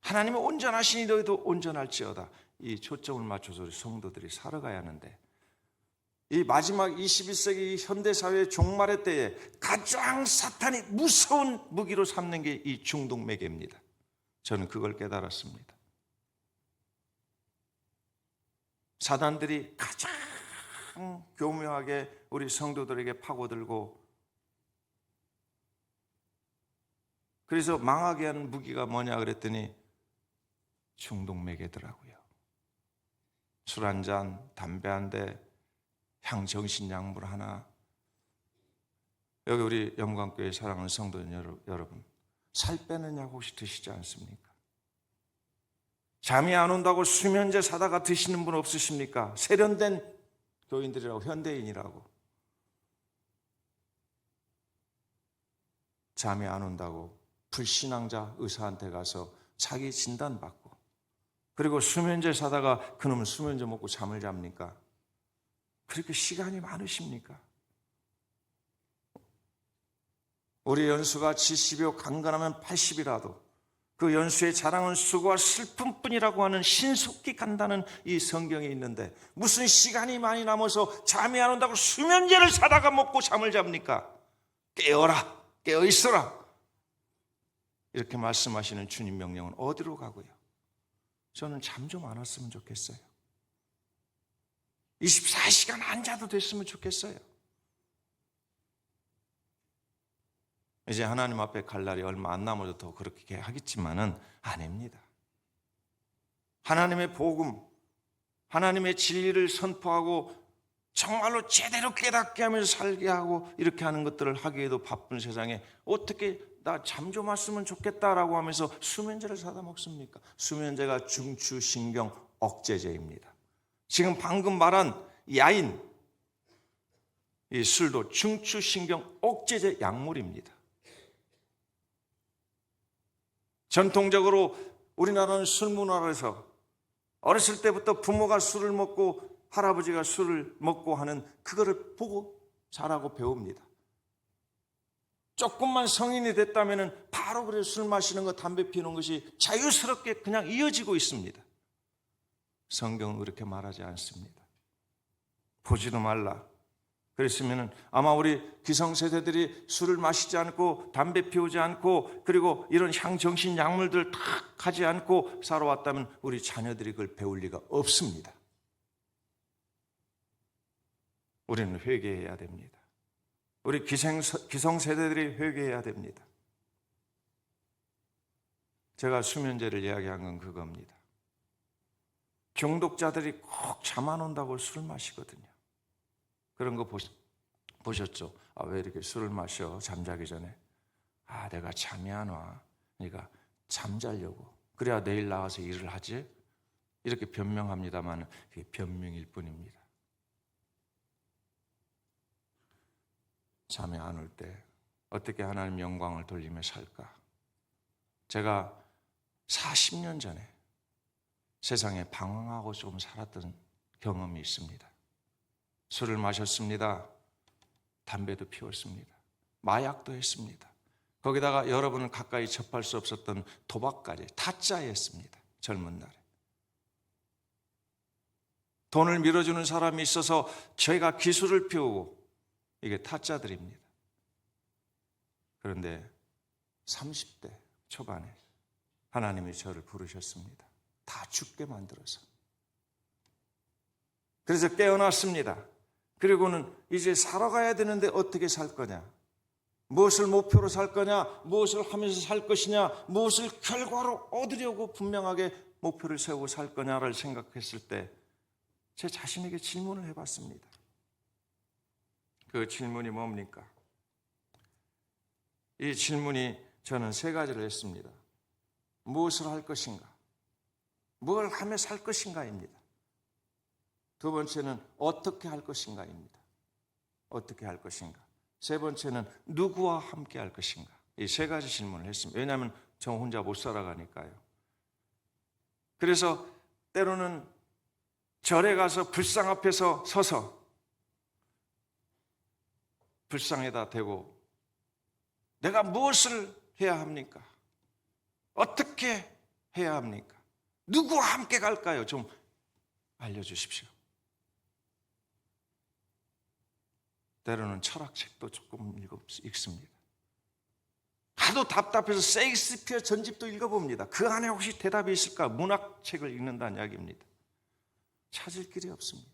하나님이 온전하시니 너희도 온전할지어다. 이 초점을 맞춰서 우리 성도들이 살아가야 하는데 이 마지막 21세기 현대사회의 종말의 때에 가장 사탄이 무서운 무기로 삼는 게 이 중독 매개입니다. 저는 그걸 깨달았습니다. 사단들이 가장 교묘하게 우리 성도들에게 파고들고 그래서 망하게 하는 무기가 뭐냐 그랬더니 중독매개더라고요. 술 한 잔, 담배 한 대, 향정신약물 하나. 여기 우리 영광교회 사랑하는 성도 여러분, 살 빼느냐고 혹시 드시지 않습니까? 잠이 안 온다고 수면제 사다가 드시는 분 없으십니까? 세련된 교인들이라고, 현대인이라고. 잠이 안 온다고 불신앙자 의사한테 가서 자기 진단받고, 그리고 수면제 사다가 그놈은 수면제 먹고 잠을 잡니까? 그렇게 시간이 많으십니까? 우리 연수가 70이요 강건하면 80이라도 그 연수의 자랑은 수고와 슬픔뿐이라고 하는 신속히 간다는 이 성경에 있는데, 무슨 시간이 많이 남아서 잠이 안 온다고 수면제를 사다가 먹고 잠을 잡니까? 깨어라, 깨어 있어라, 이렇게 말씀하시는 주님 명령은 어디로 가고요? 저는 잠 좀 안 왔으면 좋겠어요. 24시간 안 자도 됐으면 좋겠어요. 이제 하나님 앞에 갈 날이 얼마 안 남아도 더 그렇게 하겠지만은 아닙니다. 하나님의 복음, 하나님의 진리를 선포하고 정말로 제대로 깨닫게 하면서 살게 하고 이렇게 하는 것들을 하기에도 바쁜 세상에 어떻게 나 잠 좀 왔으면 좋겠다라고 하면서 수면제를 사다 먹습니까? 수면제가 중추신경 억제제입니다. 지금 방금 말한 야인, 이 술도 중추신경 억제제 약물입니다. 전통적으로 우리나라는 술 문화라서 어렸을 때부터 부모가 술을 먹고 할아버지가 술을 먹고 하는 그거를 보고 자라고 배웁니다. 조금만 성인이 됐다면 바로 그래 술 마시는 것, 담배 피우는 것이 자유스럽게 그냥 이어지고 있습니다. 성경은 그렇게 말하지 않습니다. 보지도 말라. 그랬으면 아마 우리 기성세대들이 술을 마시지 않고 담배 피우지 않고 그리고 이런 향정신 약물들 다 하지 않고 살아왔다면 우리 자녀들이 그걸 배울 리가 없습니다. 우리는 회개해야 됩니다. 우리 기성세대들이 회개해야 됩니다. 제가 수면제를 이야기한 건 그겁니다. 중독자들이 꼭 잠 안 온다고 술 마시거든요. 그런 거 보셨죠? 아, 왜 이렇게 술을 마셔? 잠자기 전에. 아, 내가 잠이 안 와. 그러니까 잠자려고. 그래야 내일 나와서 일을 하지? 이렇게 변명합니다만 그게 변명일 뿐입니다. 잠이 안 올 때 어떻게 하나님 영광을 돌리며 살까? 제가 40년 전에 세상에 방황하고 좀 살았던 경험이 있습니다. 술을 마셨습니다. 담배도 피웠습니다. 마약도 했습니다. 거기다가 여러분은 가까이 접할 수 없었던 도박까지 타짜였습니다. 젊은 날에. 돈을 밀어주는 사람이 있어서 저희가 기술을 피우고 이게 타짜들입니다. 그런데 30대 초반에 하나님이 저를 부르셨습니다. 다 죽게 만들어서. 그래서 깨어났습니다. 그리고는 이제 살아가야 되는데 어떻게 살 거냐? 무엇을 목표로 살 거냐? 무엇을 하면서 살 것이냐? 무엇을 결과로 얻으려고 분명하게 목표를 세우고 살 거냐를 생각했을 때 제 자신에게 질문을 해봤습니다. 그 질문이 뭡니까? 이 질문이 저는 세 가지를 했습니다. 무엇을 할 것인가? 뭘 하며 살 것인가입니다. 두 번째는 어떻게 할 것인가입니다. 어떻게 할 것인가. 세 번째는 누구와 함께 할 것인가. 이 세 가지 질문을 했습니다. 왜냐하면 저 혼자 못 살아가니까요. 그래서 때로는 절에 가서 불상 앞에서 서서 불상에다 대고 내가 무엇을 해야 합니까? 어떻게 해야 합니까? 누구와 함께 갈까요? 좀 알려주십시오. 때로는 철학책도 조금 읽습니다. 하도 답답해서 세익스피어 전집도 읽어봅니다. 그 안에 혹시 대답이 있을까? 문학책을 읽는다는 이야기입니다. 찾을 길이 없습니다.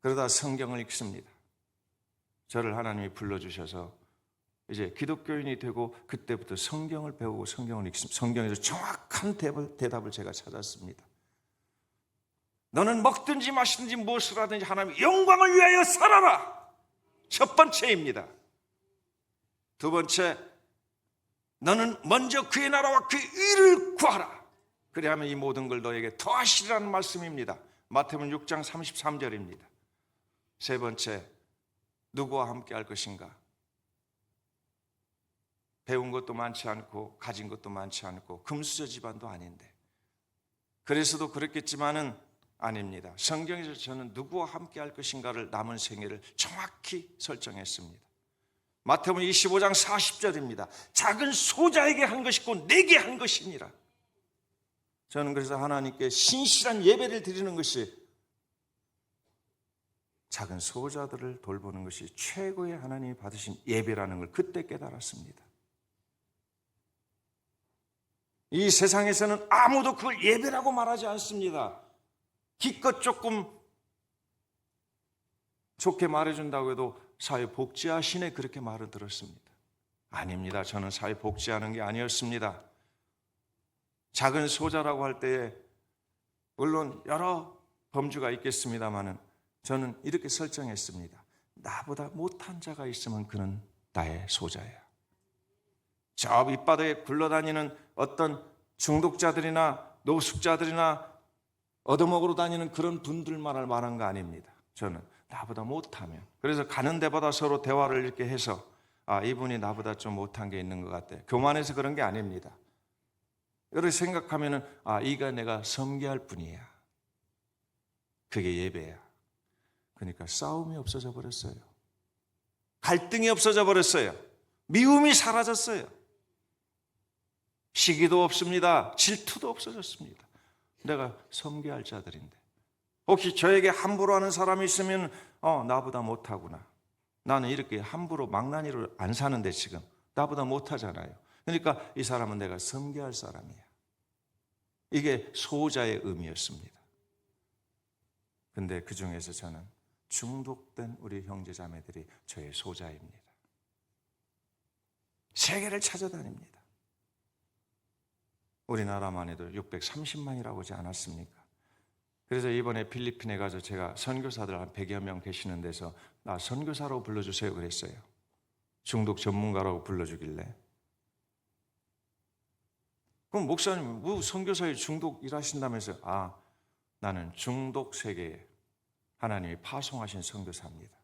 그러다 성경을 읽습니다. 저를 하나님이 불러주셔서 이제 기독교인이 되고 그때부터 성경을 배우고 성경을 읽습니다. 성경에서 정확한 대답을 제가 찾았습니다. 너는 먹든지 마시든지 무엇을 하든지 하나님의 영광을 위하여 살아라. 첫 번째입니다. 두 번째, 너는 먼저 그의 나라와 그의 의를 구하라. 그리하면 이 모든 걸 너에게 더하시리라는 말씀입니다. 마태복음 6장 33절입니다. 세 번째, 누구와 함께 할 것인가? 배운 것도 많지 않고 가진 것도 많지 않고 금수저 집안도 아닌데, 그래서도 그렇겠지만은 아닙니다. 성경에서 저는 누구와 함께 할 것인가를 남은 생애를 정확히 설정했습니다. 마태복음 25장 40절입니다. 작은 소자에게 한 것이고 내게 한 것이니라. 저는 그래서 하나님께 신실한 예배를 드리는 것이, 작은 소자들을 돌보는 것이 최고의 하나님이 받으신 예배라는 걸 그때 깨달았습니다. 이 세상에서는 아무도 그걸 예배라고 말하지 않습니다. 기껏 조금 좋게 말해준다고 해도 사회복지하시네 그렇게 말을 들었습니다. 아닙니다. 저는 사회복지하는 게 아니었습니다. 작은 소자라고 할 때에 물론 여러 범주가 있겠습니다마는 저는 이렇게 설정했습니다. 나보다 못한 자가 있으면 그는 나의 소자야. 저 밑바닥에 굴러다니는 어떤 중독자들이나 노숙자들이나 얻어먹으러 다니는 그런 분들만을 말한 거 아닙니다. 저는 나보다 못하면, 그래서 가는 데마다 서로 대화를 이렇게 해서 이분이 나보다 좀 못한 게 있는 것 같아. 교만해서 그런 게 아닙니다. 이렇게 생각하면은 이가 내가 섬기할 뿐이야. 그게 예배야. 그러니까 싸움이 없어져 버렸어요. 갈등이 없어져 버렸어요. 미움이 사라졌어요. 시기도 없습니다. 질투도 없어졌습니다. 내가 섬겨야 할 자들인데, 혹시 저에게 함부로 하는 사람이 있으면 나보다 못하구나. 나는 이렇게 함부로 망나니로 안 사는데 지금 나보다 못하잖아요. 그러니까 이 사람은 내가 섬겨야 할 사람이야. 이게 소자의 의미였습니다. 근데 그 중에서 저는 중독된 우리 형제자매들이 저의 소자입니다. 세계를 찾아다닙니다. 우리나라만 해도 630만이라고 하지 않았습니까? 그래서 이번에 필리핀에 가서 제가 선교사들 한 100여 명 계시는 데서 나 선교사라고 불러주세요 그랬어요. 중독 전문가라고 불러주길래. 그럼 목사님, 뭐 선교사에 중독 일하신다면서요? 나는 중독 세계에 하나님이 파송하신 선교사입니다.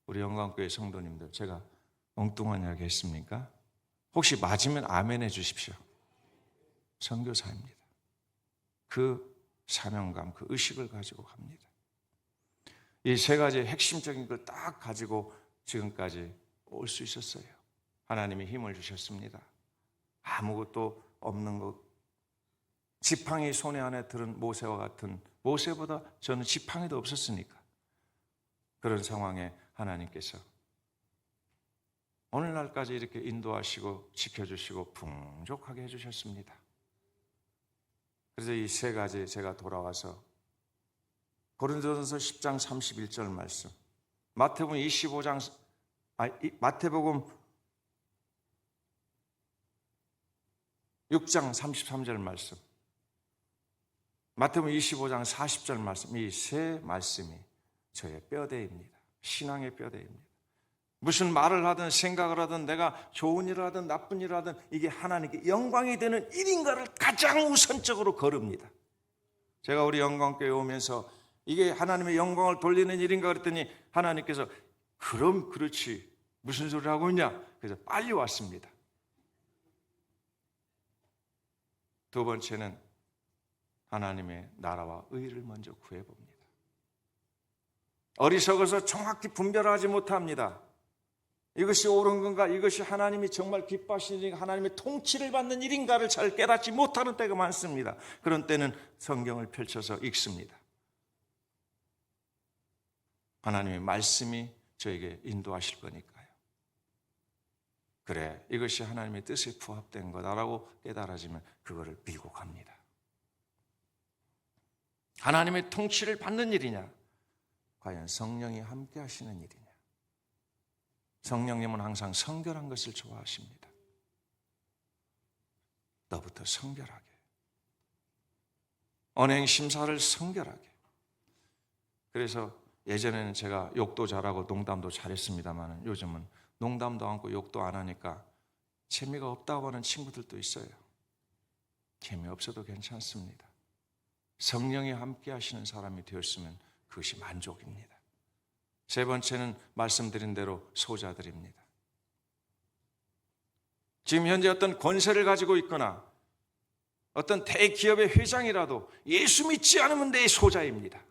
우리 영광교회 성도님들, 제가 엉뚱한 이야기 했습니까? 혹시 맞으면 아멘 해 주십시오. 선교사입니다. 그 사명감, 그 의식을 가지고 갑니다. 이 세 가지 핵심적인 걸 딱 가지고 지금까지 올 수 있었어요. 하나님이 힘을 주셨습니다. 아무것도 없는 것, 지팡이 손에 안에 들은 모세와 같은, 모세보다 저는 지팡이도 없었으니까 그런 상황에 하나님께서 오늘날까지 이렇게 인도하시고 지켜주시고 풍족하게 해주셨습니다. 그래서 이 세 가지 제가 돌아와서 고린도전서 10장 31절 말씀, 마태복음 6장 33절 말씀, 마태복음 25장 40절 말씀, 이 세 말씀이 저의 뼈대입니다. 신앙의 뼈대입니다. 무슨 말을 하든 생각을 하든 내가 좋은 일을 하든 나쁜 일을 하든 이게 하나님께 영광이 되는 일인가를 가장 우선적으로 거릅니다. 제가 우리 영광교회 오면서 이게 하나님의 영광을 돌리는 일인가 그랬더니 하나님께서 그럼 그렇지 무슨 소리를 하고 있냐? 그래서 빨리 왔습니다. 두 번째는 하나님의 나라와 의를 먼저 구해봅니다. 어리석어서 정확히 분별하지 못합니다. 이것이 옳은 건가? 이것이 하나님이 정말 기뻐하시는 일인가? 하나님의 통치를 받는 일인가를 잘 깨닫지 못하는 때가 많습니다. 그런 때는 성경을 펼쳐서 읽습니다. 하나님의 말씀이 저에게 인도하실 거니까요. 그래, 이것이 하나님의 뜻에 부합된 거다라고 깨달아지면 그거를 밀고 갑니다. 하나님의 통치를 받는 일이냐? 과연 성령이 함께 하시는 일이냐? 성령님은 항상 성결한 것을 좋아하십니다. 너부터 성결하게, 언행 심사를 성결하게. 그래서 예전에는 제가 욕도 잘하고 농담도 잘했습니다만 요즘은 농담도 않고 욕도 안 하니까 재미가 없다고 하는 친구들도 있어요. 재미없어도 괜찮습니다. 성령이 함께 하시는 사람이 되었으면 그것이 만족입니다. 세 번째는 말씀드린 대로 소자들입니다. 지금 현재 어떤 권세를 가지고 있거나 어떤 대기업의 회장이라도 예수 믿지 않으면 내 소자입니다.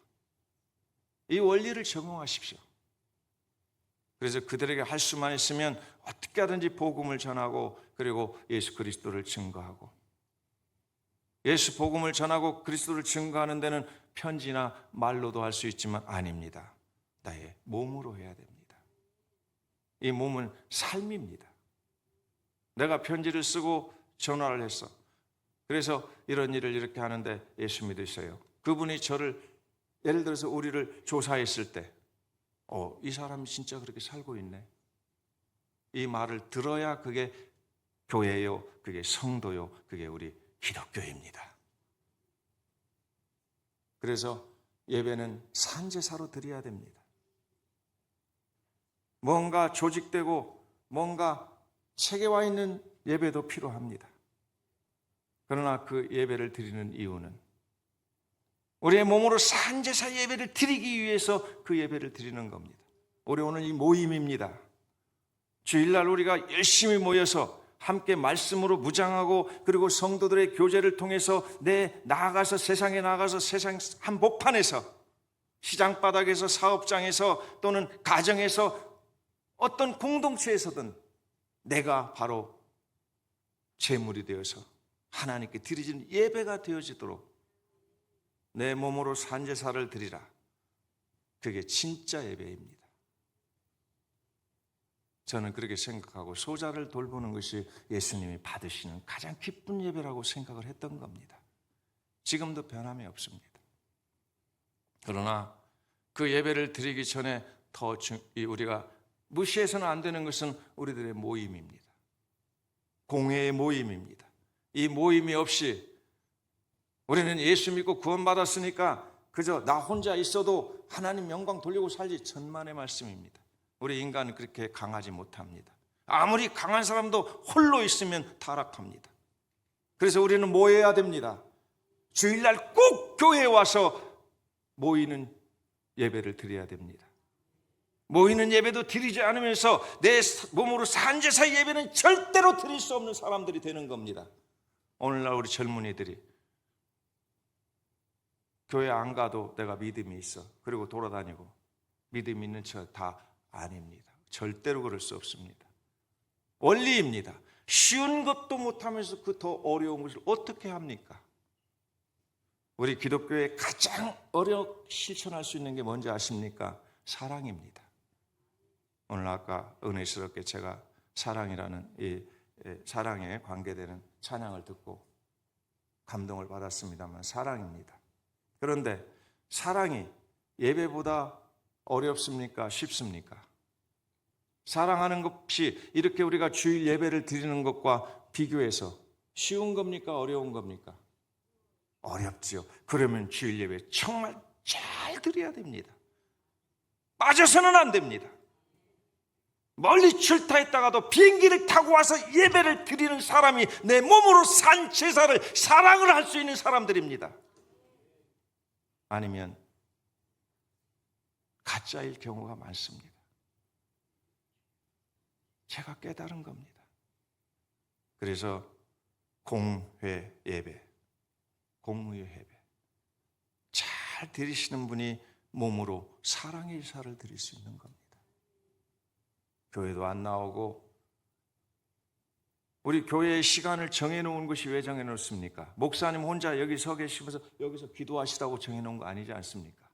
이 원리를 적용하십시오. 그래서 그들에게 할 수만 있으면 어떻게 하든지 복음을 전하고 그리고 예수 그리스도를 증거하고, 예수 복음을 전하고 그리스도를 증거하는 데는 편지나 말로도 할 수 있지만 아닙니다. 나의 몸으로 해야 됩니다. 이 몸은 삶입니다. 내가 편지를 쓰고 전화를 했어. 그래서 이런 일을 이렇게 하는데 예수 믿으세요. 그분이 저를, 예를 들어서 우리를 조사했을 때 이 사람이 진짜 그렇게 살고 있네. 이 말을 들어야 그게 교회요, 그게 성도요, 그게 우리 기독교입니다. 그래서 예배는 산제사로 드려야 됩니다. 뭔가 조직되고 뭔가 체계화 있는 예배도 필요합니다. 그러나 그 예배를 드리는 이유는 우리의 몸으로 산제사 예배를 드리기 위해서 그 예배를 드리는 겁니다. 우리 오늘 이 모임입니다. 주일날 우리가 열심히 모여서 함께 말씀으로 무장하고 그리고 성도들의 교제를 통해서 나아가서 세상에 나가서 세상 한복판에서, 시장바닥에서, 사업장에서 또는 가정에서 어떤 공동체에서든 내가 바로 제물이 되어서 하나님께 드리는 예배가 되어지도록 내 몸으로 산제사를 드리라. 그게 진짜 예배입니다. 저는 그렇게 생각하고 소자를 돌보는 것이 예수님이 받으시는 가장 기쁜 예배라고 생각을 했던 겁니다. 지금도 변함이 없습니다. 그러나 그 예배를 드리기 전에 우리가 무시해서는 안 되는 것은 우리들의 모임입니다. 공회의 모임입니다. 이 모임이 없이 우리는 예수 믿고 구원받았으니까 그저 나 혼자 있어도 하나님 영광 돌리고 살지, 천만의 말씀입니다. 우리 인간은 그렇게 강하지 못합니다. 아무리 강한 사람도 홀로 있으면 타락합니다. 그래서 우리는 모여야 됩니다. 주일날 꼭 교회에 와서 모이는 예배를 드려야 됩니다. 모이는 예배도 드리지 않으면서 내 몸으로 산제사 예배는 절대로 드릴 수 없는 사람들이 되는 겁니다. 오늘날 우리 젊은이들이 교회 안 가도 내가 믿음이 있어, 그리고 돌아다니고 믿음 있는 척 다 아닙니다. 절대로 그럴 수 없습니다. 원리입니다. 쉬운 것도 못하면서 그 더 어려운 것을 어떻게 합니까? 우리 기독교에 가장 실천할 수 있는 게 뭔지 아십니까? 사랑입니다. 오늘 아까 은혜스럽게 제가 사랑이라는 이 사랑에 관계되는 찬양을 듣고 감동을 받았습니다만 사랑입니다. 그런데 사랑이 예배보다 어렵습니까? 쉽습니까? 사랑하는 것이 이렇게 우리가 주일 예배를 드리는 것과 비교해서 쉬운 겁니까? 어려운 겁니까? 어렵지요. 그러면 주일 예배 정말 잘 드려야 됩니다. 빠져서는 안 됩니다. 멀리 출타했다가도 비행기를 타고 와서 예배를 드리는 사람이 내 몸으로 산 제사를, 사랑을 할 수 있는 사람들입니다. 아니면 가짜일 경우가 많습니다. 제가 깨달은 겁니다. 그래서 공회 예배, 공의 예배 잘 드리시는 분이 몸으로 사랑의 제사를 드릴 수 있는 겁니다. 교회도 안 나오고, 우리 교회의 시간을 정해놓은 것이 왜 정해놓습니까? 목사님 혼자 여기 서 계시면서 여기서 기도하시라고 정해놓은 거 아니지 않습니까?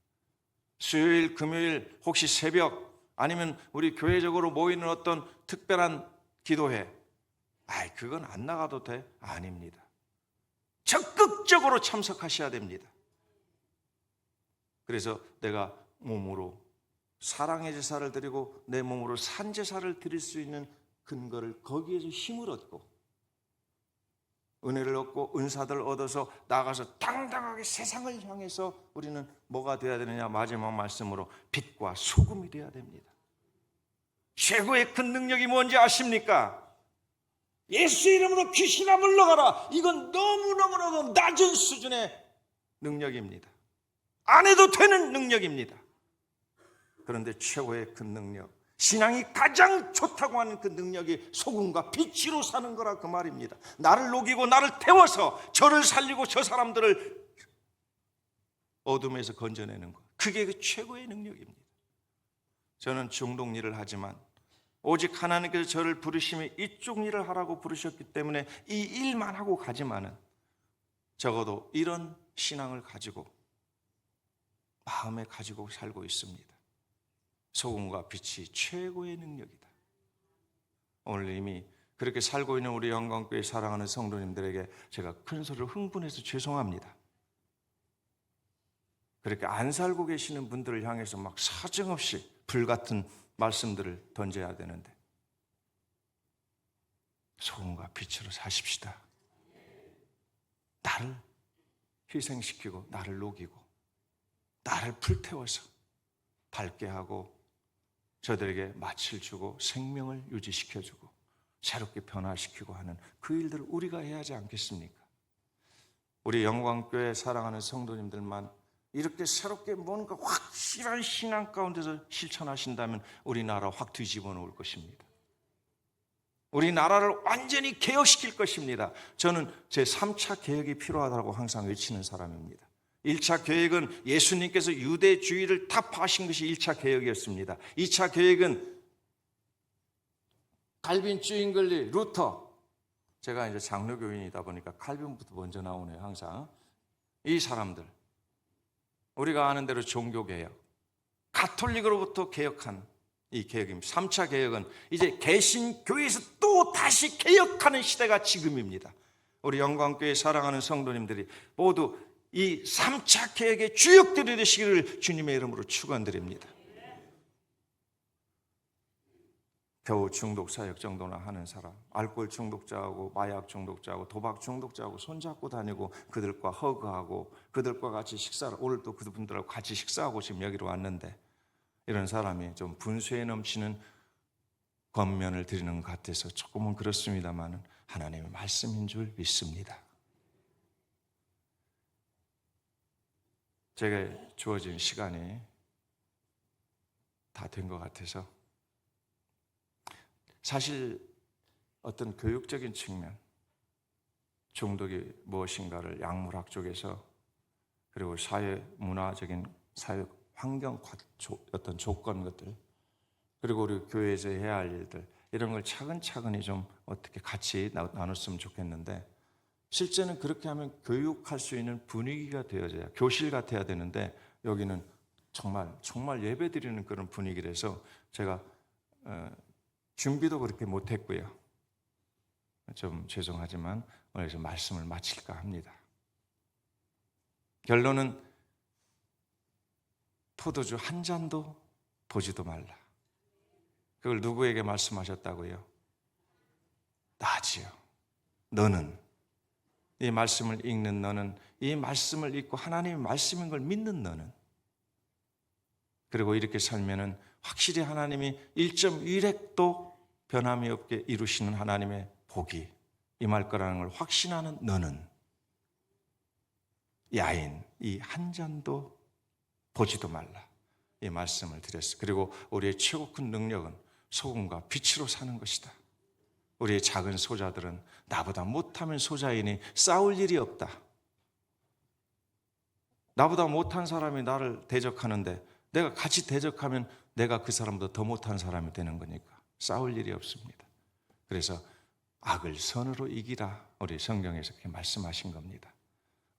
수요일, 금요일, 혹시 새벽 아니면 우리 교회적으로 모이는 어떤 특별한 기도회, 그건 안 나가도 돼? 아닙니다. 적극적으로 참석하셔야 됩니다. 그래서 내가 몸으로 사랑의 제사를 드리고 내 몸으로 산 제사를 드릴 수 있는 근거를, 거기에서 힘을 얻고 은혜를 얻고 은사들을 얻어서 나가서 당당하게 세상을 향해서 우리는 뭐가 되어야 되느냐? 마지막 말씀으로 빛과 소금이 되어야 됩니다. 최고의 큰 능력이 뭔지 아십니까? 예수 이름으로 귀신아 물러가라. 이건 너무너무너무 낮은 수준의 능력입니다. 안 해도 되는 능력입니다. 그런데 최고의 큰 능력, 신앙이 가장 좋다고 하는 그 능력이 소금과 빛으로 사는 거라 그 말입니다. 나를 녹이고 나를 태워서 저를 살리고 저 사람들을 어둠에서 건져내는 것, 그게 그 최고의 능력입니다. 저는 중독 일을 하지만 오직 하나님께서 저를 부르시며 이쪽 일을 하라고 부르셨기 때문에 이 일만 하고 가지만은 적어도 이런 신앙을 가지고 마음에 가지고 살고 있습니다. 소금과 빛이 최고의 능력이다. 오늘 이미 그렇게 살고 있는 우리 영광교회 사랑하는 성도님들에게 제가 큰 소리로 흥분해서 죄송합니다. 그렇게 안 살고 계시는 분들을 향해서 막 사정없이 불같은 말씀들을 던져야 되는데, 소금과 빛으로 사십시다. 나를 희생시키고 나를 녹이고 나를 불태워서 밝게 하고 저들에게 맛을 주고 생명을 유지시켜주고 새롭게 변화시키고 하는 그 일들을 우리가 해야 하지 않겠습니까? 우리 영광교회 사랑하는 성도님들만 이렇게 새롭게 뭔가 확실한 신앙 가운데서 실천하신다면 우리나라 확 뒤집어 놓을 것입니다. 우리나라를 완전히 개혁시킬 것입니다. 저는 제 3차 개혁이 필요하다고 항상 외치는 사람입니다. 1차 개혁은 예수님께서 유대주의를 타파하신 것이 1차 개혁이었습니다. 2차 개혁은 칼빈, 쥐잉글리, 루터, 제가 이제 장로교인이다 보니까 칼빈부터 먼저 나오네요. 항상 이 사람들, 우리가 아는 대로 종교개혁, 가톨릭으로부터 개혁한 이 개혁입니다. 3차 개혁은 이제 개신교회에서 또 다시 개혁하는 시대가 지금입니다. 우리 영광교회 사랑하는 성도님들이 모두 이 3차 개혁의 주역들이 되시기를 주님의 이름으로 축원드립니다. 겨우 중독 사역 정도나 하는 사람, 알코올 중독자하고 마약 중독자하고 도박 중독자하고 손잡고 다니고 그들과 허그하고 그들과 같이 식사를, 오늘 또 그분들하고 같이 식사하고 지금 여기로 왔는데, 이런 사람이 좀 분수에 넘치는 권면을 드리는 것 같아서 조금은 그렇습니다만 하나님의 말씀인 줄 믿습니다. 제게 주어진 시간이 다 된 것 같아서, 사실 어떤 교육적인 측면, 중독이 무엇인가를 약물학 쪽에서, 그리고 사회 문화적인 사회 환경 어떤 조건 것들, 그리고 우리 교회에서 해야 할 일들, 이런 걸 차근차근히 좀 어떻게 같이 나눴으면 좋겠는데, 실제는 그렇게 하면 교육할 수 있는 분위기가 되어져야, 교실 같아야 되는데 여기는 정말 예배 드리는 그런 분위기라서 제가 준비도 그렇게 못했고요. 좀 죄송하지만 오늘 말씀을 마칠까 합니다. 결론은 포도주 한 잔도 보지도 말라. 그걸 누구에게 말씀하셨다고요? 나지요. 너는, 이 말씀을 읽는 너는, 이 말씀을 읽고 하나님의 말씀인 걸 믿는 너는, 그리고 이렇게 살면은 확실히 하나님이 1.1획도 변함이 없게 이루시는 하나님의 복이 임할 거라는 걸 확신하는 너는 야인 이 한 잔도 보지도 말라, 이 말씀을 드렸어요. 그리고 우리의 최고 큰 능력은 소금과 빛으로 사는 것이다. 우리의 작은 소자들은 나보다 못하면 소자이니 싸울 일이 없다. 나보다 못한 사람이 나를 대적하는데 내가 같이 대적하면 내가 그 사람보다 더 못한 사람이 되는 거니까 싸울 일이 없습니다. 그래서 악을 선으로 이기라, 우리 성경에서 그렇게 말씀하신 겁니다.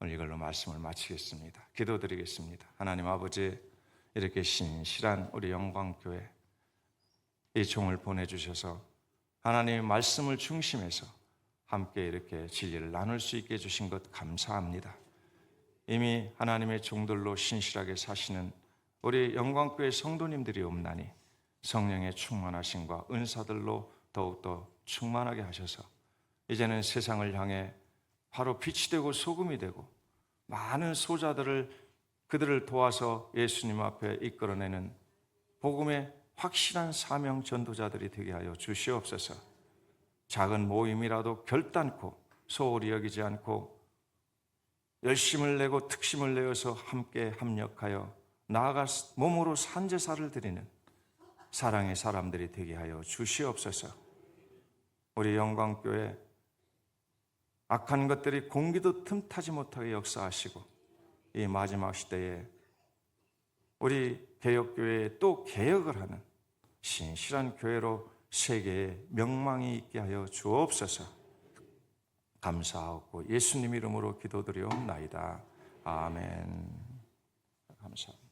오늘 이걸로 말씀을 마치겠습니다. 기도드리겠습니다. 하나님 아버지, 이렇게 신실한 우리 영광교회 이 종을 보내주셔서 하나님의 말씀을 중심해서 함께 이렇게 진리를 나눌 수 있게 해주신 것 감사합니다. 이미 하나님의 종들로 신실하게 사시는 우리 영광교회 성도님들이 없나니 성령의 충만하심과 은사들로 더욱더 충만하게 하셔서 이제는 세상을 향해 바로 빛이 되고 소금이 되고 많은 소자들을 그들을 도와서 예수님 앞에 이끌어내는 복음의 확실한 사명 전도자들이 되게 하여 주시옵소서. 작은 모임이라도 결단코 소홀히 여기지 않고 열심을 내고 특심을 내어서 함께 합력하여 나아가 몸으로 산제사를 드리는 사랑의 사람들이 되게 하여 주시옵소서. 우리 영광교회 악한 것들이 공기도 틈타지 못하게 역사하시고 이 마지막 시대에 우리 개혁교회에 또 개혁을 하는 신실한 교회로 세계에 명망이 있게 하여 주옵소서. 감사하고 예수님 이름으로 기도드리옵나이다. 아멘. 감사합니다.